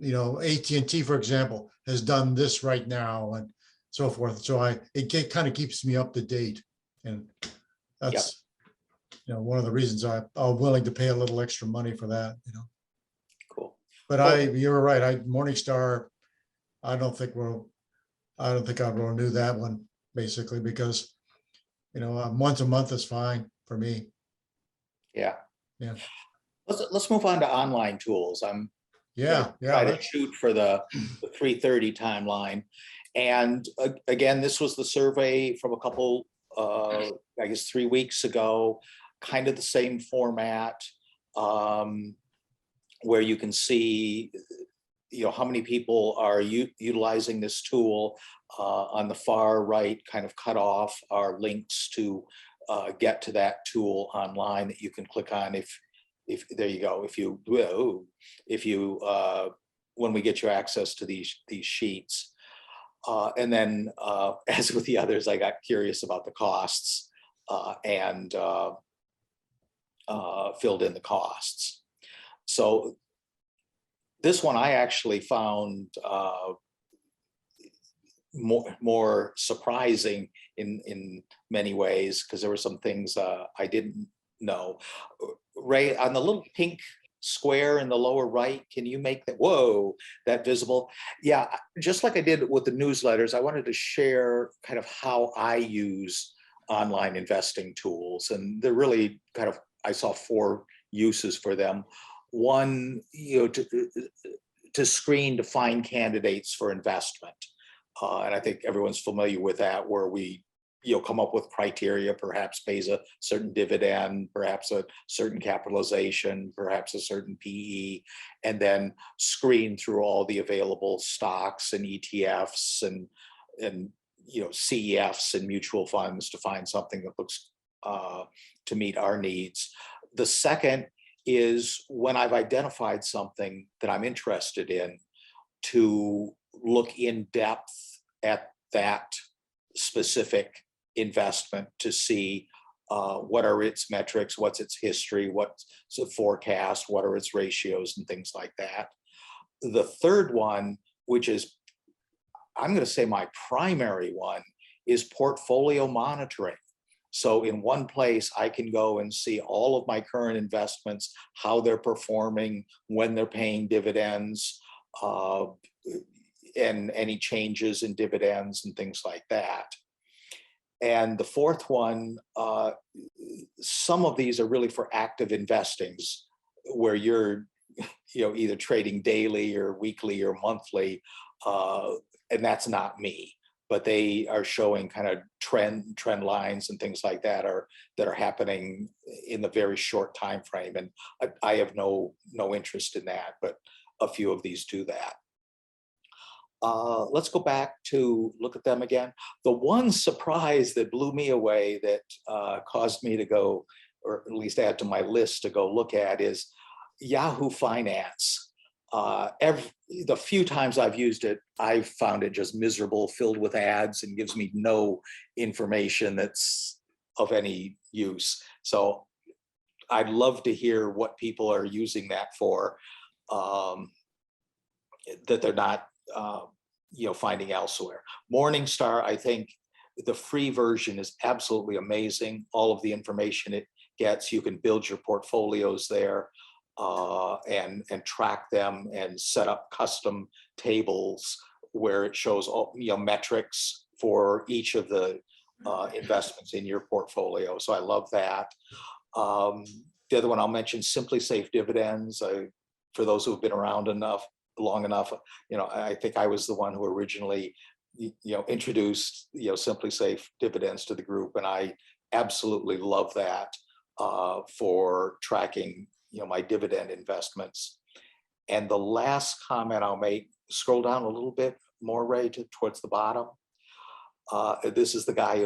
AT&T, for example, has done this right now and so forth. So it kind of keeps me up to date, and that's, one of the reasons I'm willing to pay a little extra money for that, Cool. But you're right. Morningstar, I don't think I'd renew that one, basically, because, once a month is fine for me. Yeah. Yeah. Let's move on to online tools. I'm Yeah. try to shoot for the 3:30 timeline. And again, this was the survey from a couple, I guess 3 weeks ago, kind of the same format, where you can see, how many people are utilizing this tool. On the far right, kind of cut off are links to get to that tool online that you can click on if there you go. If you when we get you access to these sheets. And then as with the others, I got curious about the costs and filled in the costs. So this one I actually found more surprising in many ways, because there were some things I didn't know. Ray, on the little pink square in the lower right, can you make that visible? Yeah, just like I did with the newsletters, I wanted to share kind of how I use online investing tools. And they're really kind of, I saw 4 uses for them. One, to screen, to find candidates for investment. And I think everyone's familiar with that, where we come up with criteria, perhaps pays a certain dividend, perhaps a certain capitalization, perhaps a certain PE, and then screen through all the available stocks and ETFs and CEFs and mutual funds to find something that looks to meet our needs. The second is, when I've identified something that I'm interested in, to look in depth at that specific investment to see what are its metrics, what's its history, what's the forecast, what are its ratios and things like that. The third one, which is, I'm going to say my primary one, is portfolio monitoring. So in one place, I can go and see all of my current investments, how they're performing, when they're paying dividends, and any changes in dividends and things like that. And the fourth one, some of these are really for active investings, where you're either trading daily or weekly or monthly, and that's not me. But they are showing kind of trend lines and things like that are happening in the very short time frame. And I have no interest in that, but a few of these do that. Let's go back to look at them again. The one surprise that blew me away that caused me to go, or at least add to my list to go look at, is Yahoo Finance. The few times I've used it, I've found it just miserable, filled with ads, and gives me no information that's of any use. So I'd love to hear what people are using that for, that they're not finding elsewhere. Morningstar, I think the free version is absolutely amazing. All of the information it gets, you can build your portfolios there and track them and set up custom tables where it shows all metrics for each of the investments in your portfolio. So I love that. The other one I'll mention, Simply Safe Dividends. For those who have been around long enough, I think I was the one who originally, introduced, Simply Safe Dividends to the group, and I absolutely love that for tracking, my dividend investments. And the last comment I'll make, scroll down a little bit more, Ray, towards the bottom. This is the guy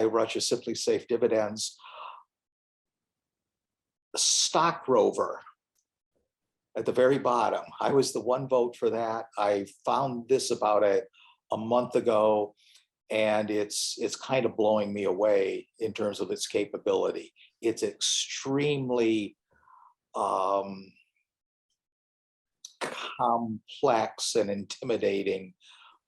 who runs Simply Safe Dividends. Stock Rover at the very bottom. I was the one vote for that. I found this about a month ago, and it's kind of blowing me away in terms of its capability. It's extremely complex and intimidating,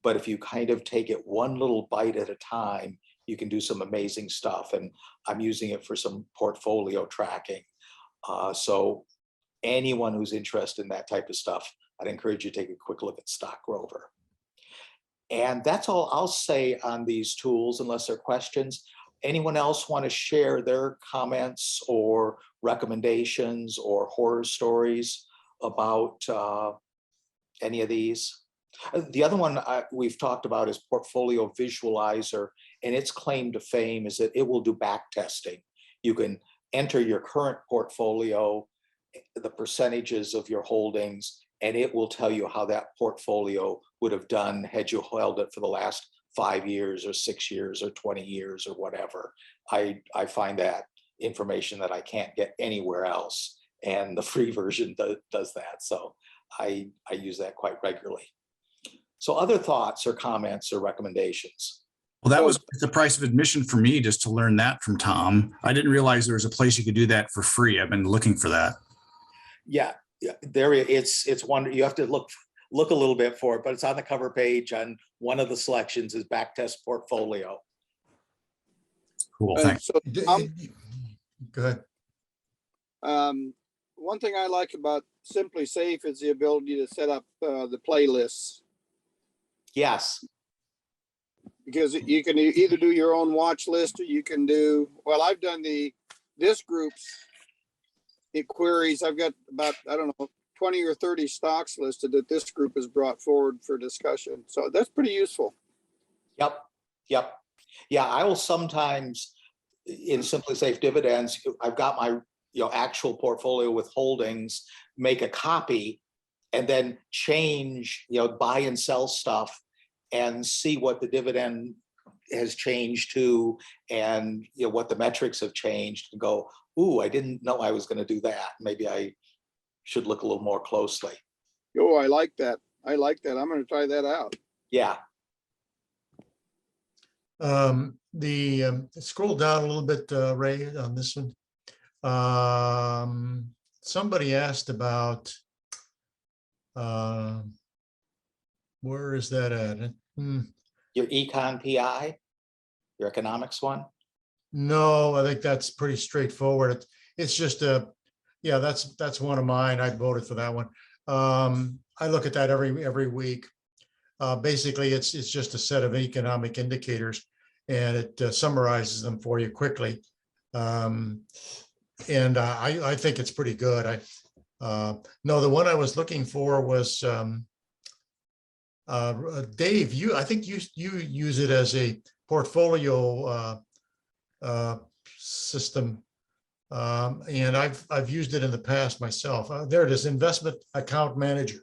but if you kind of take it one little bite at a time, you can do some amazing stuff. And I'm using it for some portfolio tracking. So anyone who's interested in that type of stuff, I'd encourage you to take a quick look at Stock Rover. And that's all I'll say on these tools, unless there are questions. Anyone else want to share their comments or recommendations or horror stories about any of these? The other one we've talked about is Portfolio Visualizer, and its claim to fame is that it will do back testing. You can enter your current portfolio, the percentages of your holdings, and it will tell you how that portfolio would have done had you held it for the last 5 years or 6 years or 20 years or whatever. I find that information that I can't get anywhere else, and the free version does that. So I use that quite regularly. So other thoughts or comments or recommendations? Well, that was the price of admission for me, just to learn that from Tom. I didn't realize there was a place you could do that for free. I've been looking for that. Yeah, there it's one. You have to look a little bit for it, but it's on the cover page. On one of the selections is Backtest Portfolio. Cool, thanks. So, Go ahead. one thing I like about Simply Safe is the ability to set up the playlists, Yes. because you can either do your own watch list, or you can do, well, I've done this group's queries. I've got about, I don't know, 20 or 30 stocks listed that this group has brought forward for discussion. So that's pretty useful. Yep. Yeah, I will sometimes in Simply Safe Dividends, I've got my actual portfolio with holdings, make a copy, and then change, buy and sell stuff and see what the dividend has changed to, and what the metrics have changed, and go, ooh, I didn't know I was going to do that. Maybe I should look a little more closely. Oh, I like that. I'm going to try that out. Yeah. Scroll down a little bit, Ray, on this one. Somebody asked about, where is that at? Your Econ PI, your economics one? No, I think that's pretty straightforward. It's just yeah, that's one of mine. I voted for that one. I look at that every week. Basically, it's just a set of economic indicators, and it summarizes them for you quickly. And I think it's pretty good. No, the one I was looking for was Dave. I think you use it as a portfolio system, and I've used it in the past myself. There it is, Investment Account Manager.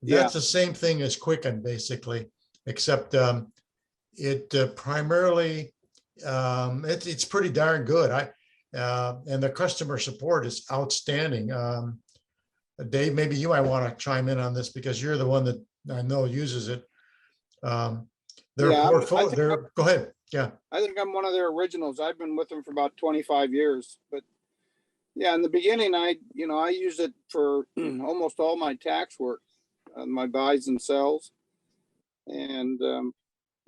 That's the same thing as Quicken, basically, except it primarily, it's pretty darn good. And the customer support is outstanding. Dave, maybe you might want to chime in on this because you're the one that I know uses it. Their Yeah, portfolio, go ahead. Yeah. I think I'm one of their originals. I've been with them for about 25 years, but yeah, in the beginning, I used it for almost all my tax work, my buys and sells. And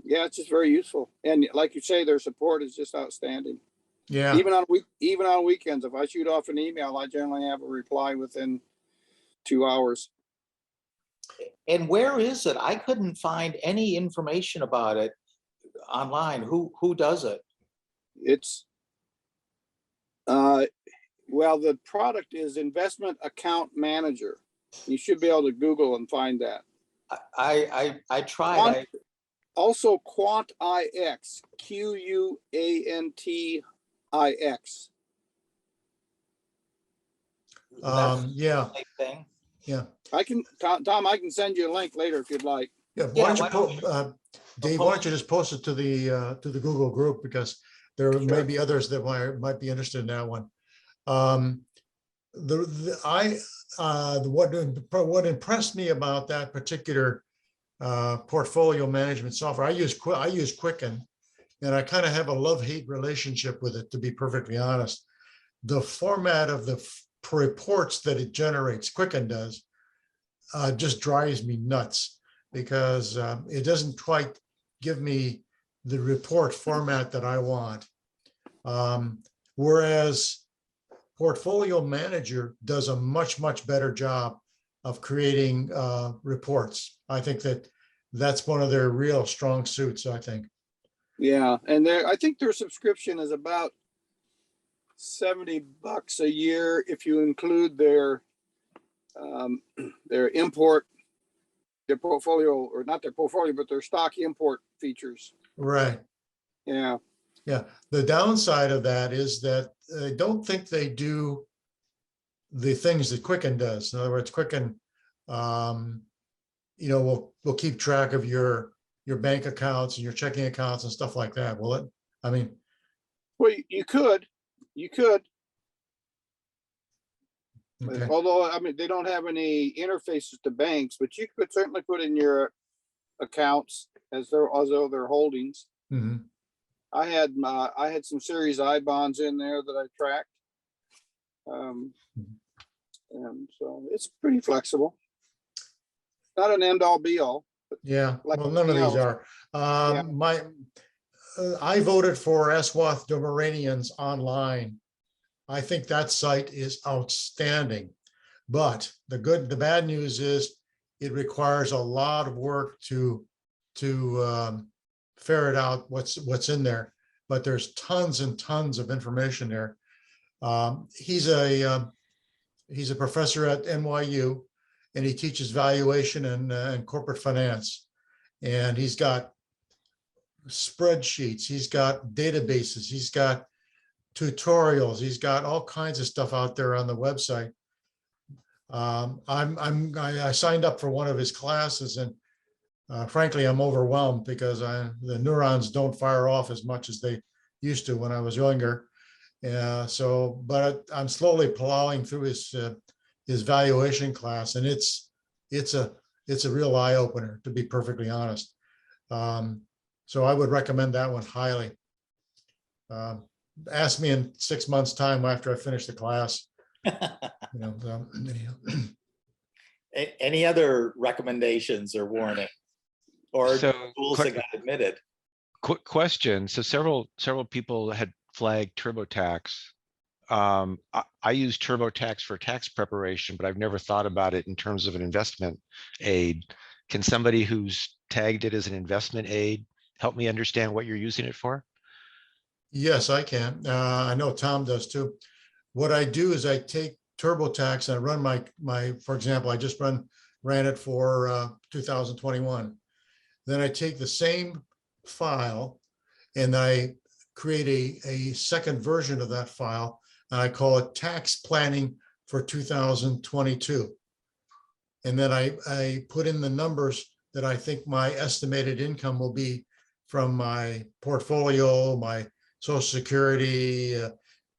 yeah, it's just very useful. And like you say, their support is just outstanding. Yeah. Even on weekends, if I shoot off an email, I generally have a reply within 2 hours. And where is it? I couldn't find any information about it online. Who does it? It's well, the product is Investment Account Manager. You should be able to Google and find that. I tried. Also QuantIX, QUANTIX. Yeah. Thing. Yeah. I can, Tom, I can send you a link later if you'd like. Yeah. Why don't you, Dave, why don't you just post it to the Google group, because there may be others that might be interested in that one. What impressed me about that particular portfolio management software, I use Quicken, and I kind of have a love-hate relationship with it, to be perfectly honest. The format of the reports that it generates, Quicken does, just drives me nuts, because it doesn't quite give me the report format that I want. Whereas Portfolio Manager does a much, much better job of creating reports. I think that's one of their real strong suits, I think. Yeah, and I think their subscription is about $70 a year if you include their portfolio, or not their portfolio, but their stock import features. Right. Yeah. Yeah. The downside of that is that I don't think they do the things that Quicken does. In other words, Quicken, will keep track of your bank accounts and your checking accounts and stuff like that. Will it? I mean, well, you could. okay. Although, I mean, they don't have any interfaces to banks, but you could certainly put in your accounts as though they're holdings. Mm-hmm. I had some Series I bonds in there that I tracked. And so it's pretty flexible. Not an end all be all. Yeah, like well, none of these else. are. I voted for Aswath Domaranians online. I think that site is outstanding, but the bad news is it requires a lot of work to ferret out what's in there. But there's tons and tons of information there. He's a professor at NYU, and he teaches valuation and corporate finance. And he's got spreadsheets, he's got databases, he's got tutorials, he's got all kinds of stuff out there on the website. I signed up for one of his classes, and frankly, I'm overwhelmed because the neurons don't fire off as much as they used to when I was younger. But I'm slowly plowing through his valuation class, and it's a real eye opener, to be perfectly honest. So I would recommend that one highly. Ask me in 6 months' time after I finish the class. Any other recommendations or warning, or So, tools that got admitted? Quick question. So several people had flagged TurboTax. I use TurboTax for tax preparation, but I've never thought about it in terms of an investment aid. Can somebody who's tagged it as an investment aid help me understand what you're using it for? Yes, I can. I know Tom does too. What I do is I take TurboTax and I run my, for example, I just ran it for 2021. Then I take the same file and I create a second version of that file, and I call it tax planning for 2022. And then I put in the numbers that I think my estimated income will be from my portfolio, my Social Security,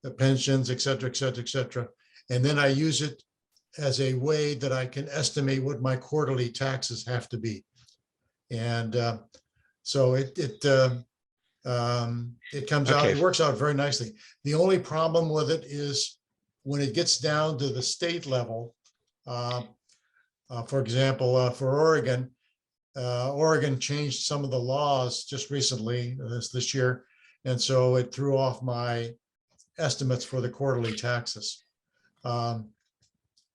the pensions, et cetera, et cetera, et cetera. And then I use it as a way that I can estimate what my quarterly taxes have to be. And so it comes out, Okay. it works out very nicely. The only problem with it is when it gets down to the state level, for example, for Oregon, Oregon changed some of the laws just recently, this year. And so it threw off my estimates for the quarterly taxes. From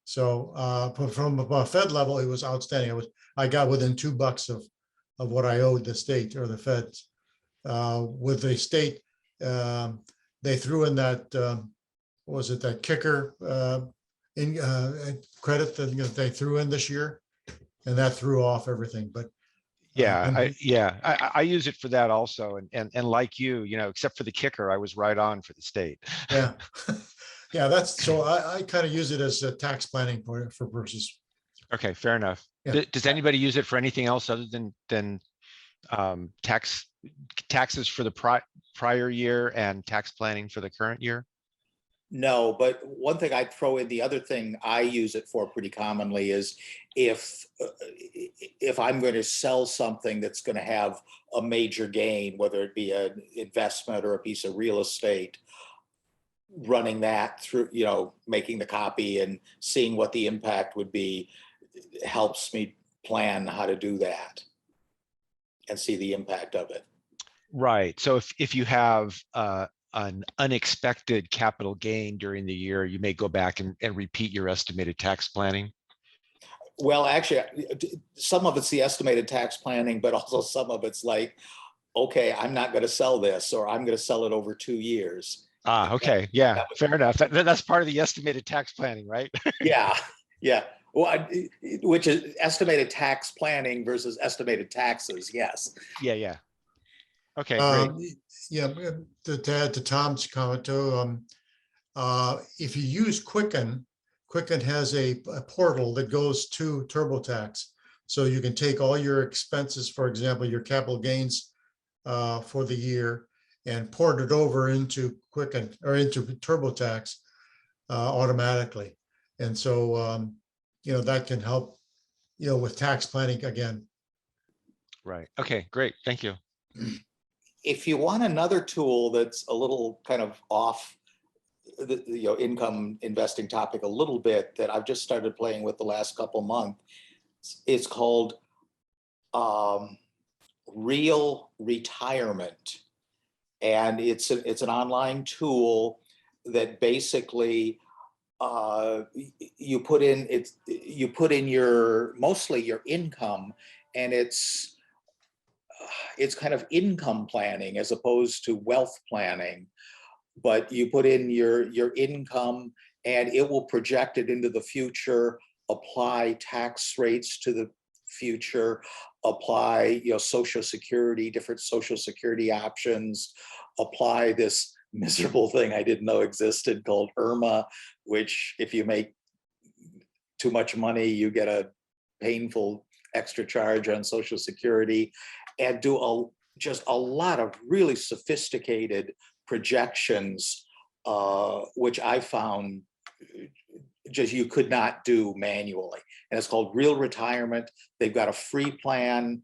a Fed level, it was outstanding. I got within $2 of what I owed the state or the feds. With the state, they threw in that, what was it, that kicker credit that they threw in this year, and that threw off everything. But I use it for that also, and like you know, except for the kicker, I was right on for the state. yeah, yeah, that's so I kind of use it as a tax planning for purposes. Okay, fair enough. Yeah. Does anybody use it for anything else other than taxes for the prior year and tax planning for the current year? No, but one thing I'd throw in, the other thing I use it for pretty commonly is if I'm going to sell something that's going to have a major gain, whether it be an investment or a piece of real estate, running that through, you know, making the copy and seeing what the impact would be helps me plan how to do that and see the impact of it. Right. So if you have an unexpected capital gain during the year, you may go back and repeat your estimated tax planning. Well, actually, some of it's the estimated tax planning, but also some of it's like, okay, I'm not going to sell this, or I'm going to sell it over 2 years. Ah, okay. Yeah, fair enough. That's part of the estimated tax planning, right? Yeah, yeah. Well, which is estimated tax planning versus estimated taxes. Yes. Yeah. Okay, great. Yeah, to add to Tom's comment too, if you use Quicken has a portal that goes to TurboTax. So you can take all your expenses, for example, your capital gains for the year, and port it over into Quicken or into TurboTax automatically. And so, you know, that can help, you know, with tax planning again. Right. Okay, great. Thank you. If you want another tool that's a little kind of off the income investing topic a little bit, that I've just started playing with the last couple months, it's called Real Retirement, and it's an online tool that basically you put in your mostly your income, and it's kind of income planning as opposed to wealth planning. But you put in your income and it will project it into the future, apply tax rates to the future, apply, you know, Social Security, different Social Security options, apply this miserable thing I didn't know existed called IRMA, which if you make too much money, you get a painful extra charge on Social Security, and do just a lot of really sophisticated projections, which I found just you could not do manually. And it's called Real Retirement. They've got a free plan.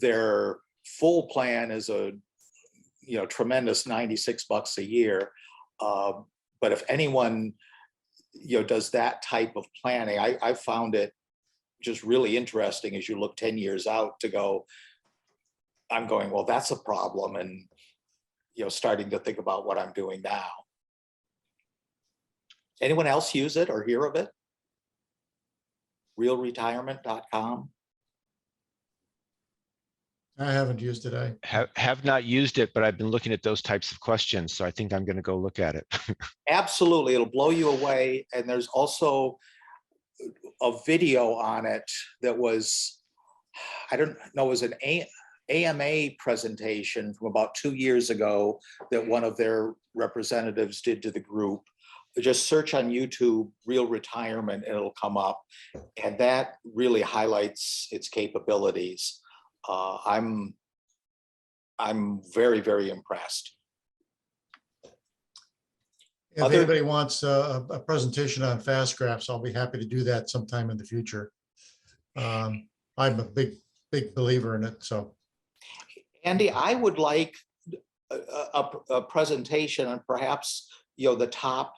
Their full plan is a tremendous $96 a year. But if anyone does that type of planning, I found it just really interesting as you look 10 years out to go, I'm going, well, that's a problem. And starting to think about what I'm doing now. Anyone else use it or hear of it? realretirement.com. I haven't used it. I have not used it, but I've been looking at those types of questions, so I think I'm going to go look at it. Absolutely, it'll blow you away. And there's also a video on it that was, I don't know, it was an AMA presentation from about 2 years ago that one of their representatives did to the group. just search on YouTube, real retirement, and it'll come up. And that really highlights its capabilities. I'm very, very impressed. If Other- anybody wants a presentation on fast graphs, I'll be happy to do that sometime in the future. I'm a big believer in it, so. Andy, I would like a presentation on perhaps, the top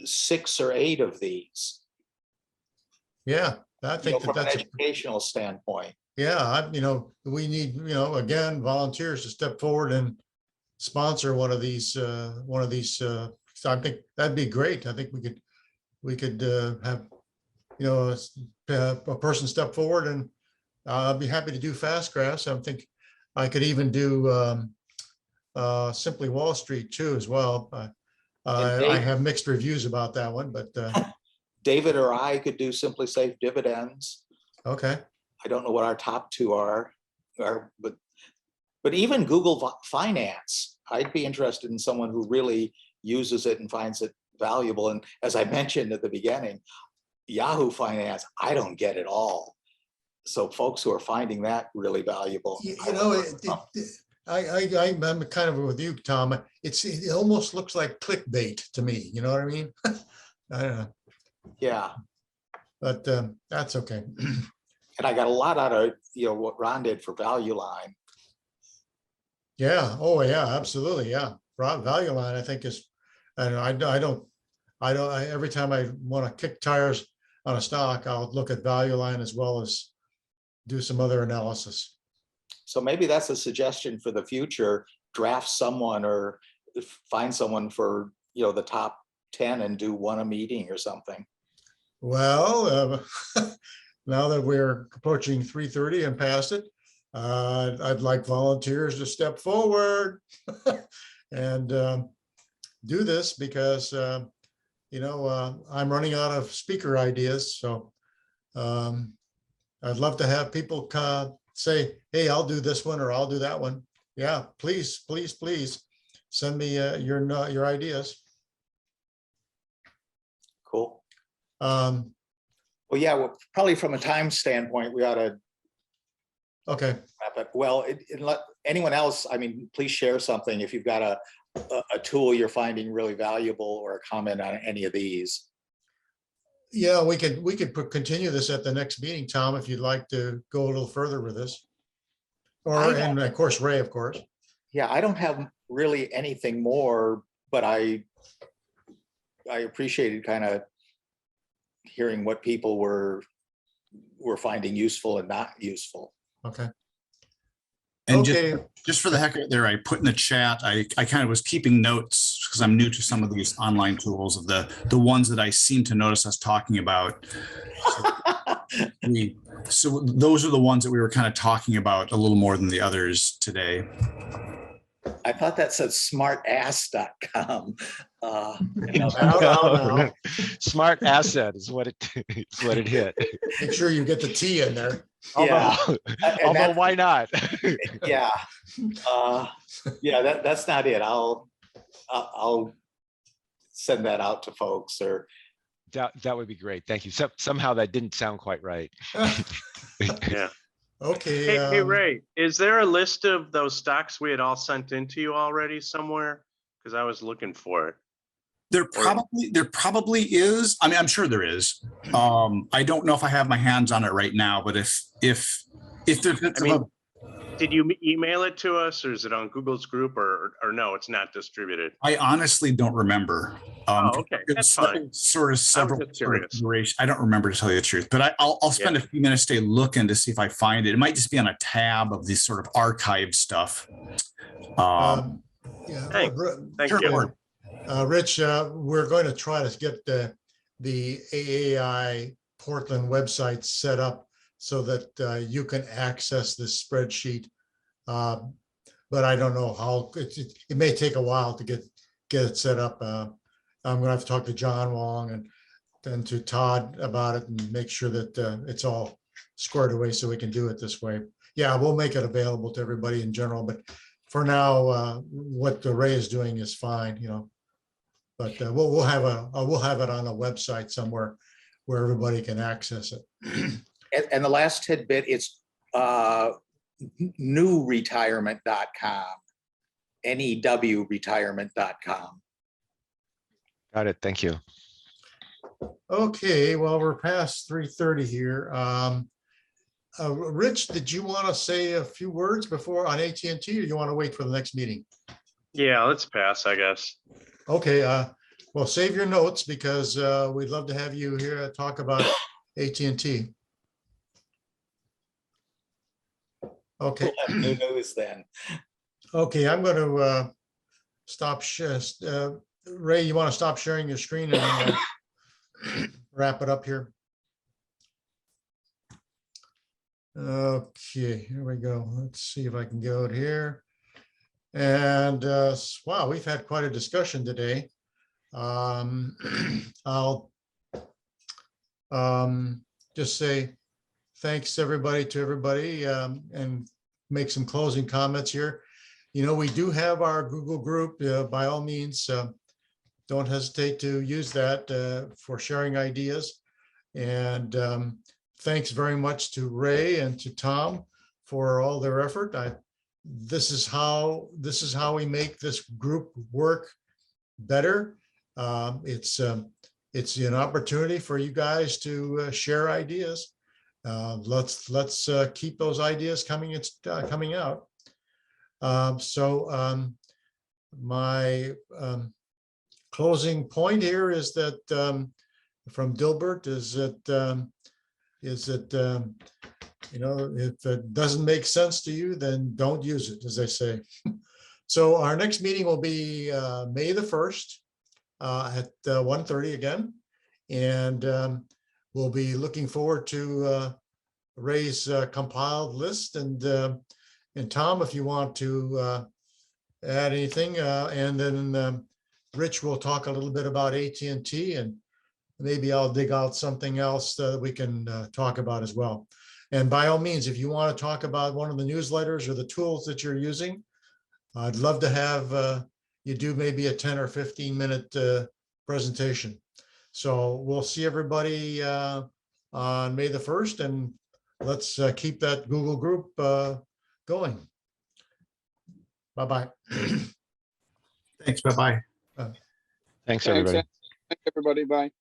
6 or 8 of these, Yeah, I think from an that's, educational standpoint. yeah, we need, again, volunteers to step forward and sponsor one of these. So I think that'd be great. I think we could have, a person step forward, and I'll be happy to do fast graphs. I think I could even do Simply Wall Street too as well. I have mixed reviews about that one, but David or I could do Simply Safe Dividends. okay. I don't know what our top 2 are, but even Google Finance, I'd be interested in someone who really uses it and finds it valuable. And as I mentioned at the beginning, Yahoo Finance, I don't get it all. So folks who are finding that really valuable. I'm kind of with you, Tom. It almost looks like clickbait to me. You know what I mean? I don't know, Yeah. but that's okay. And I got a lot out of, what Ron did for Value Line. Yeah. Oh, yeah. Absolutely. Yeah. Value Line, I think is, and every time I want to kick tires on a stock, I'll look at Value Line as well as do some other analysis. So maybe that's a suggestion for the future. Draft someone or find someone for, the top 10 and do one a meeting or something. Well, now that we're approaching 3:30 and past it, I'd like volunteers to step forward and do this because, I'm running out of speaker ideas. So I'd love to have people say, hey, I'll do this one or I'll do that one. Yeah, please send me your ideas. Cool. Well, yeah, well, probably from a time standpoint, we ought to okay. wrap it. Well, anyone else, please share something if you've got a tool you're finding really valuable or a comment on any of these. Yeah, we could continue this at the next meeting, Tom, if you'd like to go a little further with this. And of course, Ray, of course. Yeah, I don't have really anything more, but I appreciated kind of hearing what people were finding useful and not useful. Okay. And just for the heck of it there, I put in the chat, I kind of was keeping notes because I'm new to some of these online tools of the ones that I seem to notice us talking about. So those are the ones that we were kind of talking about a little more than the others today. I thought that said smartass.com. No. Smart asset is what it hit. Make sure you get the T in there. Yeah. Although why not? Yeah. That's not it. I'll send that out to folks or. That would be great. Thank you. Somehow that didn't sound quite right. Yeah. Okay. Hey, Ray, is there a list of those stocks we had all sent into you already somewhere? Because I was looking for it. There probably is. I'm sure there is. I don't know if I have my hands on it right now, but if there's, did you email it to us, or is it on Google's group, or no? It's not distributed. I honestly don't remember. Okay, that's fine. Sort of several. I don't remember, to tell you the truth, but I'll spend a few minutes today looking to see if I find it. It might just be on a tab of this sort of archived stuff. Thank you. Rich, we're going to try to get the AAII Portland website set up so that you can access this spreadsheet. But I don't know how, it may take a while to get it set up. I'm going to have to talk to John Wong and to Todd about it and make sure that it's all squared away so we can do it this way. Yeah, we'll make it available to everybody in general, but for now, what the Ray is doing is fine, But we'll have it on a website somewhere where everybody can access it. And the last tidbit, it's newretirement.com, newretirement.com. Got it. Thank you. Okay, well, we're past 3:30 here. Rich, did you want to say a few words before on AT&T, or you want to wait for the next meeting? Yeah, let's pass, I guess. Okay, well, save your notes because we'd love to have you here to talk about AT&T. Okay. We'll have new news then. Okay, I'm going to stop. Ray, you want to stop sharing your screen and wrap it up here? Okay, here we go. Let's see if I can go out here. And wow, we've had quite a discussion today. I'll just say thanks to everybody and make some closing comments here. You know, we do have our Google group. By all means, don't hesitate to use that for sharing ideas. And thanks very much to Ray and to Tom for all their effort. This is how we make this group work better. It's an opportunity for you guys to share ideas. Let's keep those ideas coming out. My closing point here is that from Dilbert is that you know, if it doesn't make sense to you, then don't use it, as I say. So our next meeting will be May the 1st at 1:30 again. And we'll be looking forward to Ray's compiled list. And Tom, if you want to add anything, and then Rich will talk a little bit about AT&T, and maybe I'll dig out something else that we can talk about as well. And by all means, if you want to talk about one of the newsletters or the tools that you're using, I'd love to have you do maybe a 10 or 15 minute presentation. So we'll see everybody on May the 1st, and let's keep that Google group going. Bye-bye. Thanks. Bye-bye. Thanks, everybody. Thanks, everybody. Bye.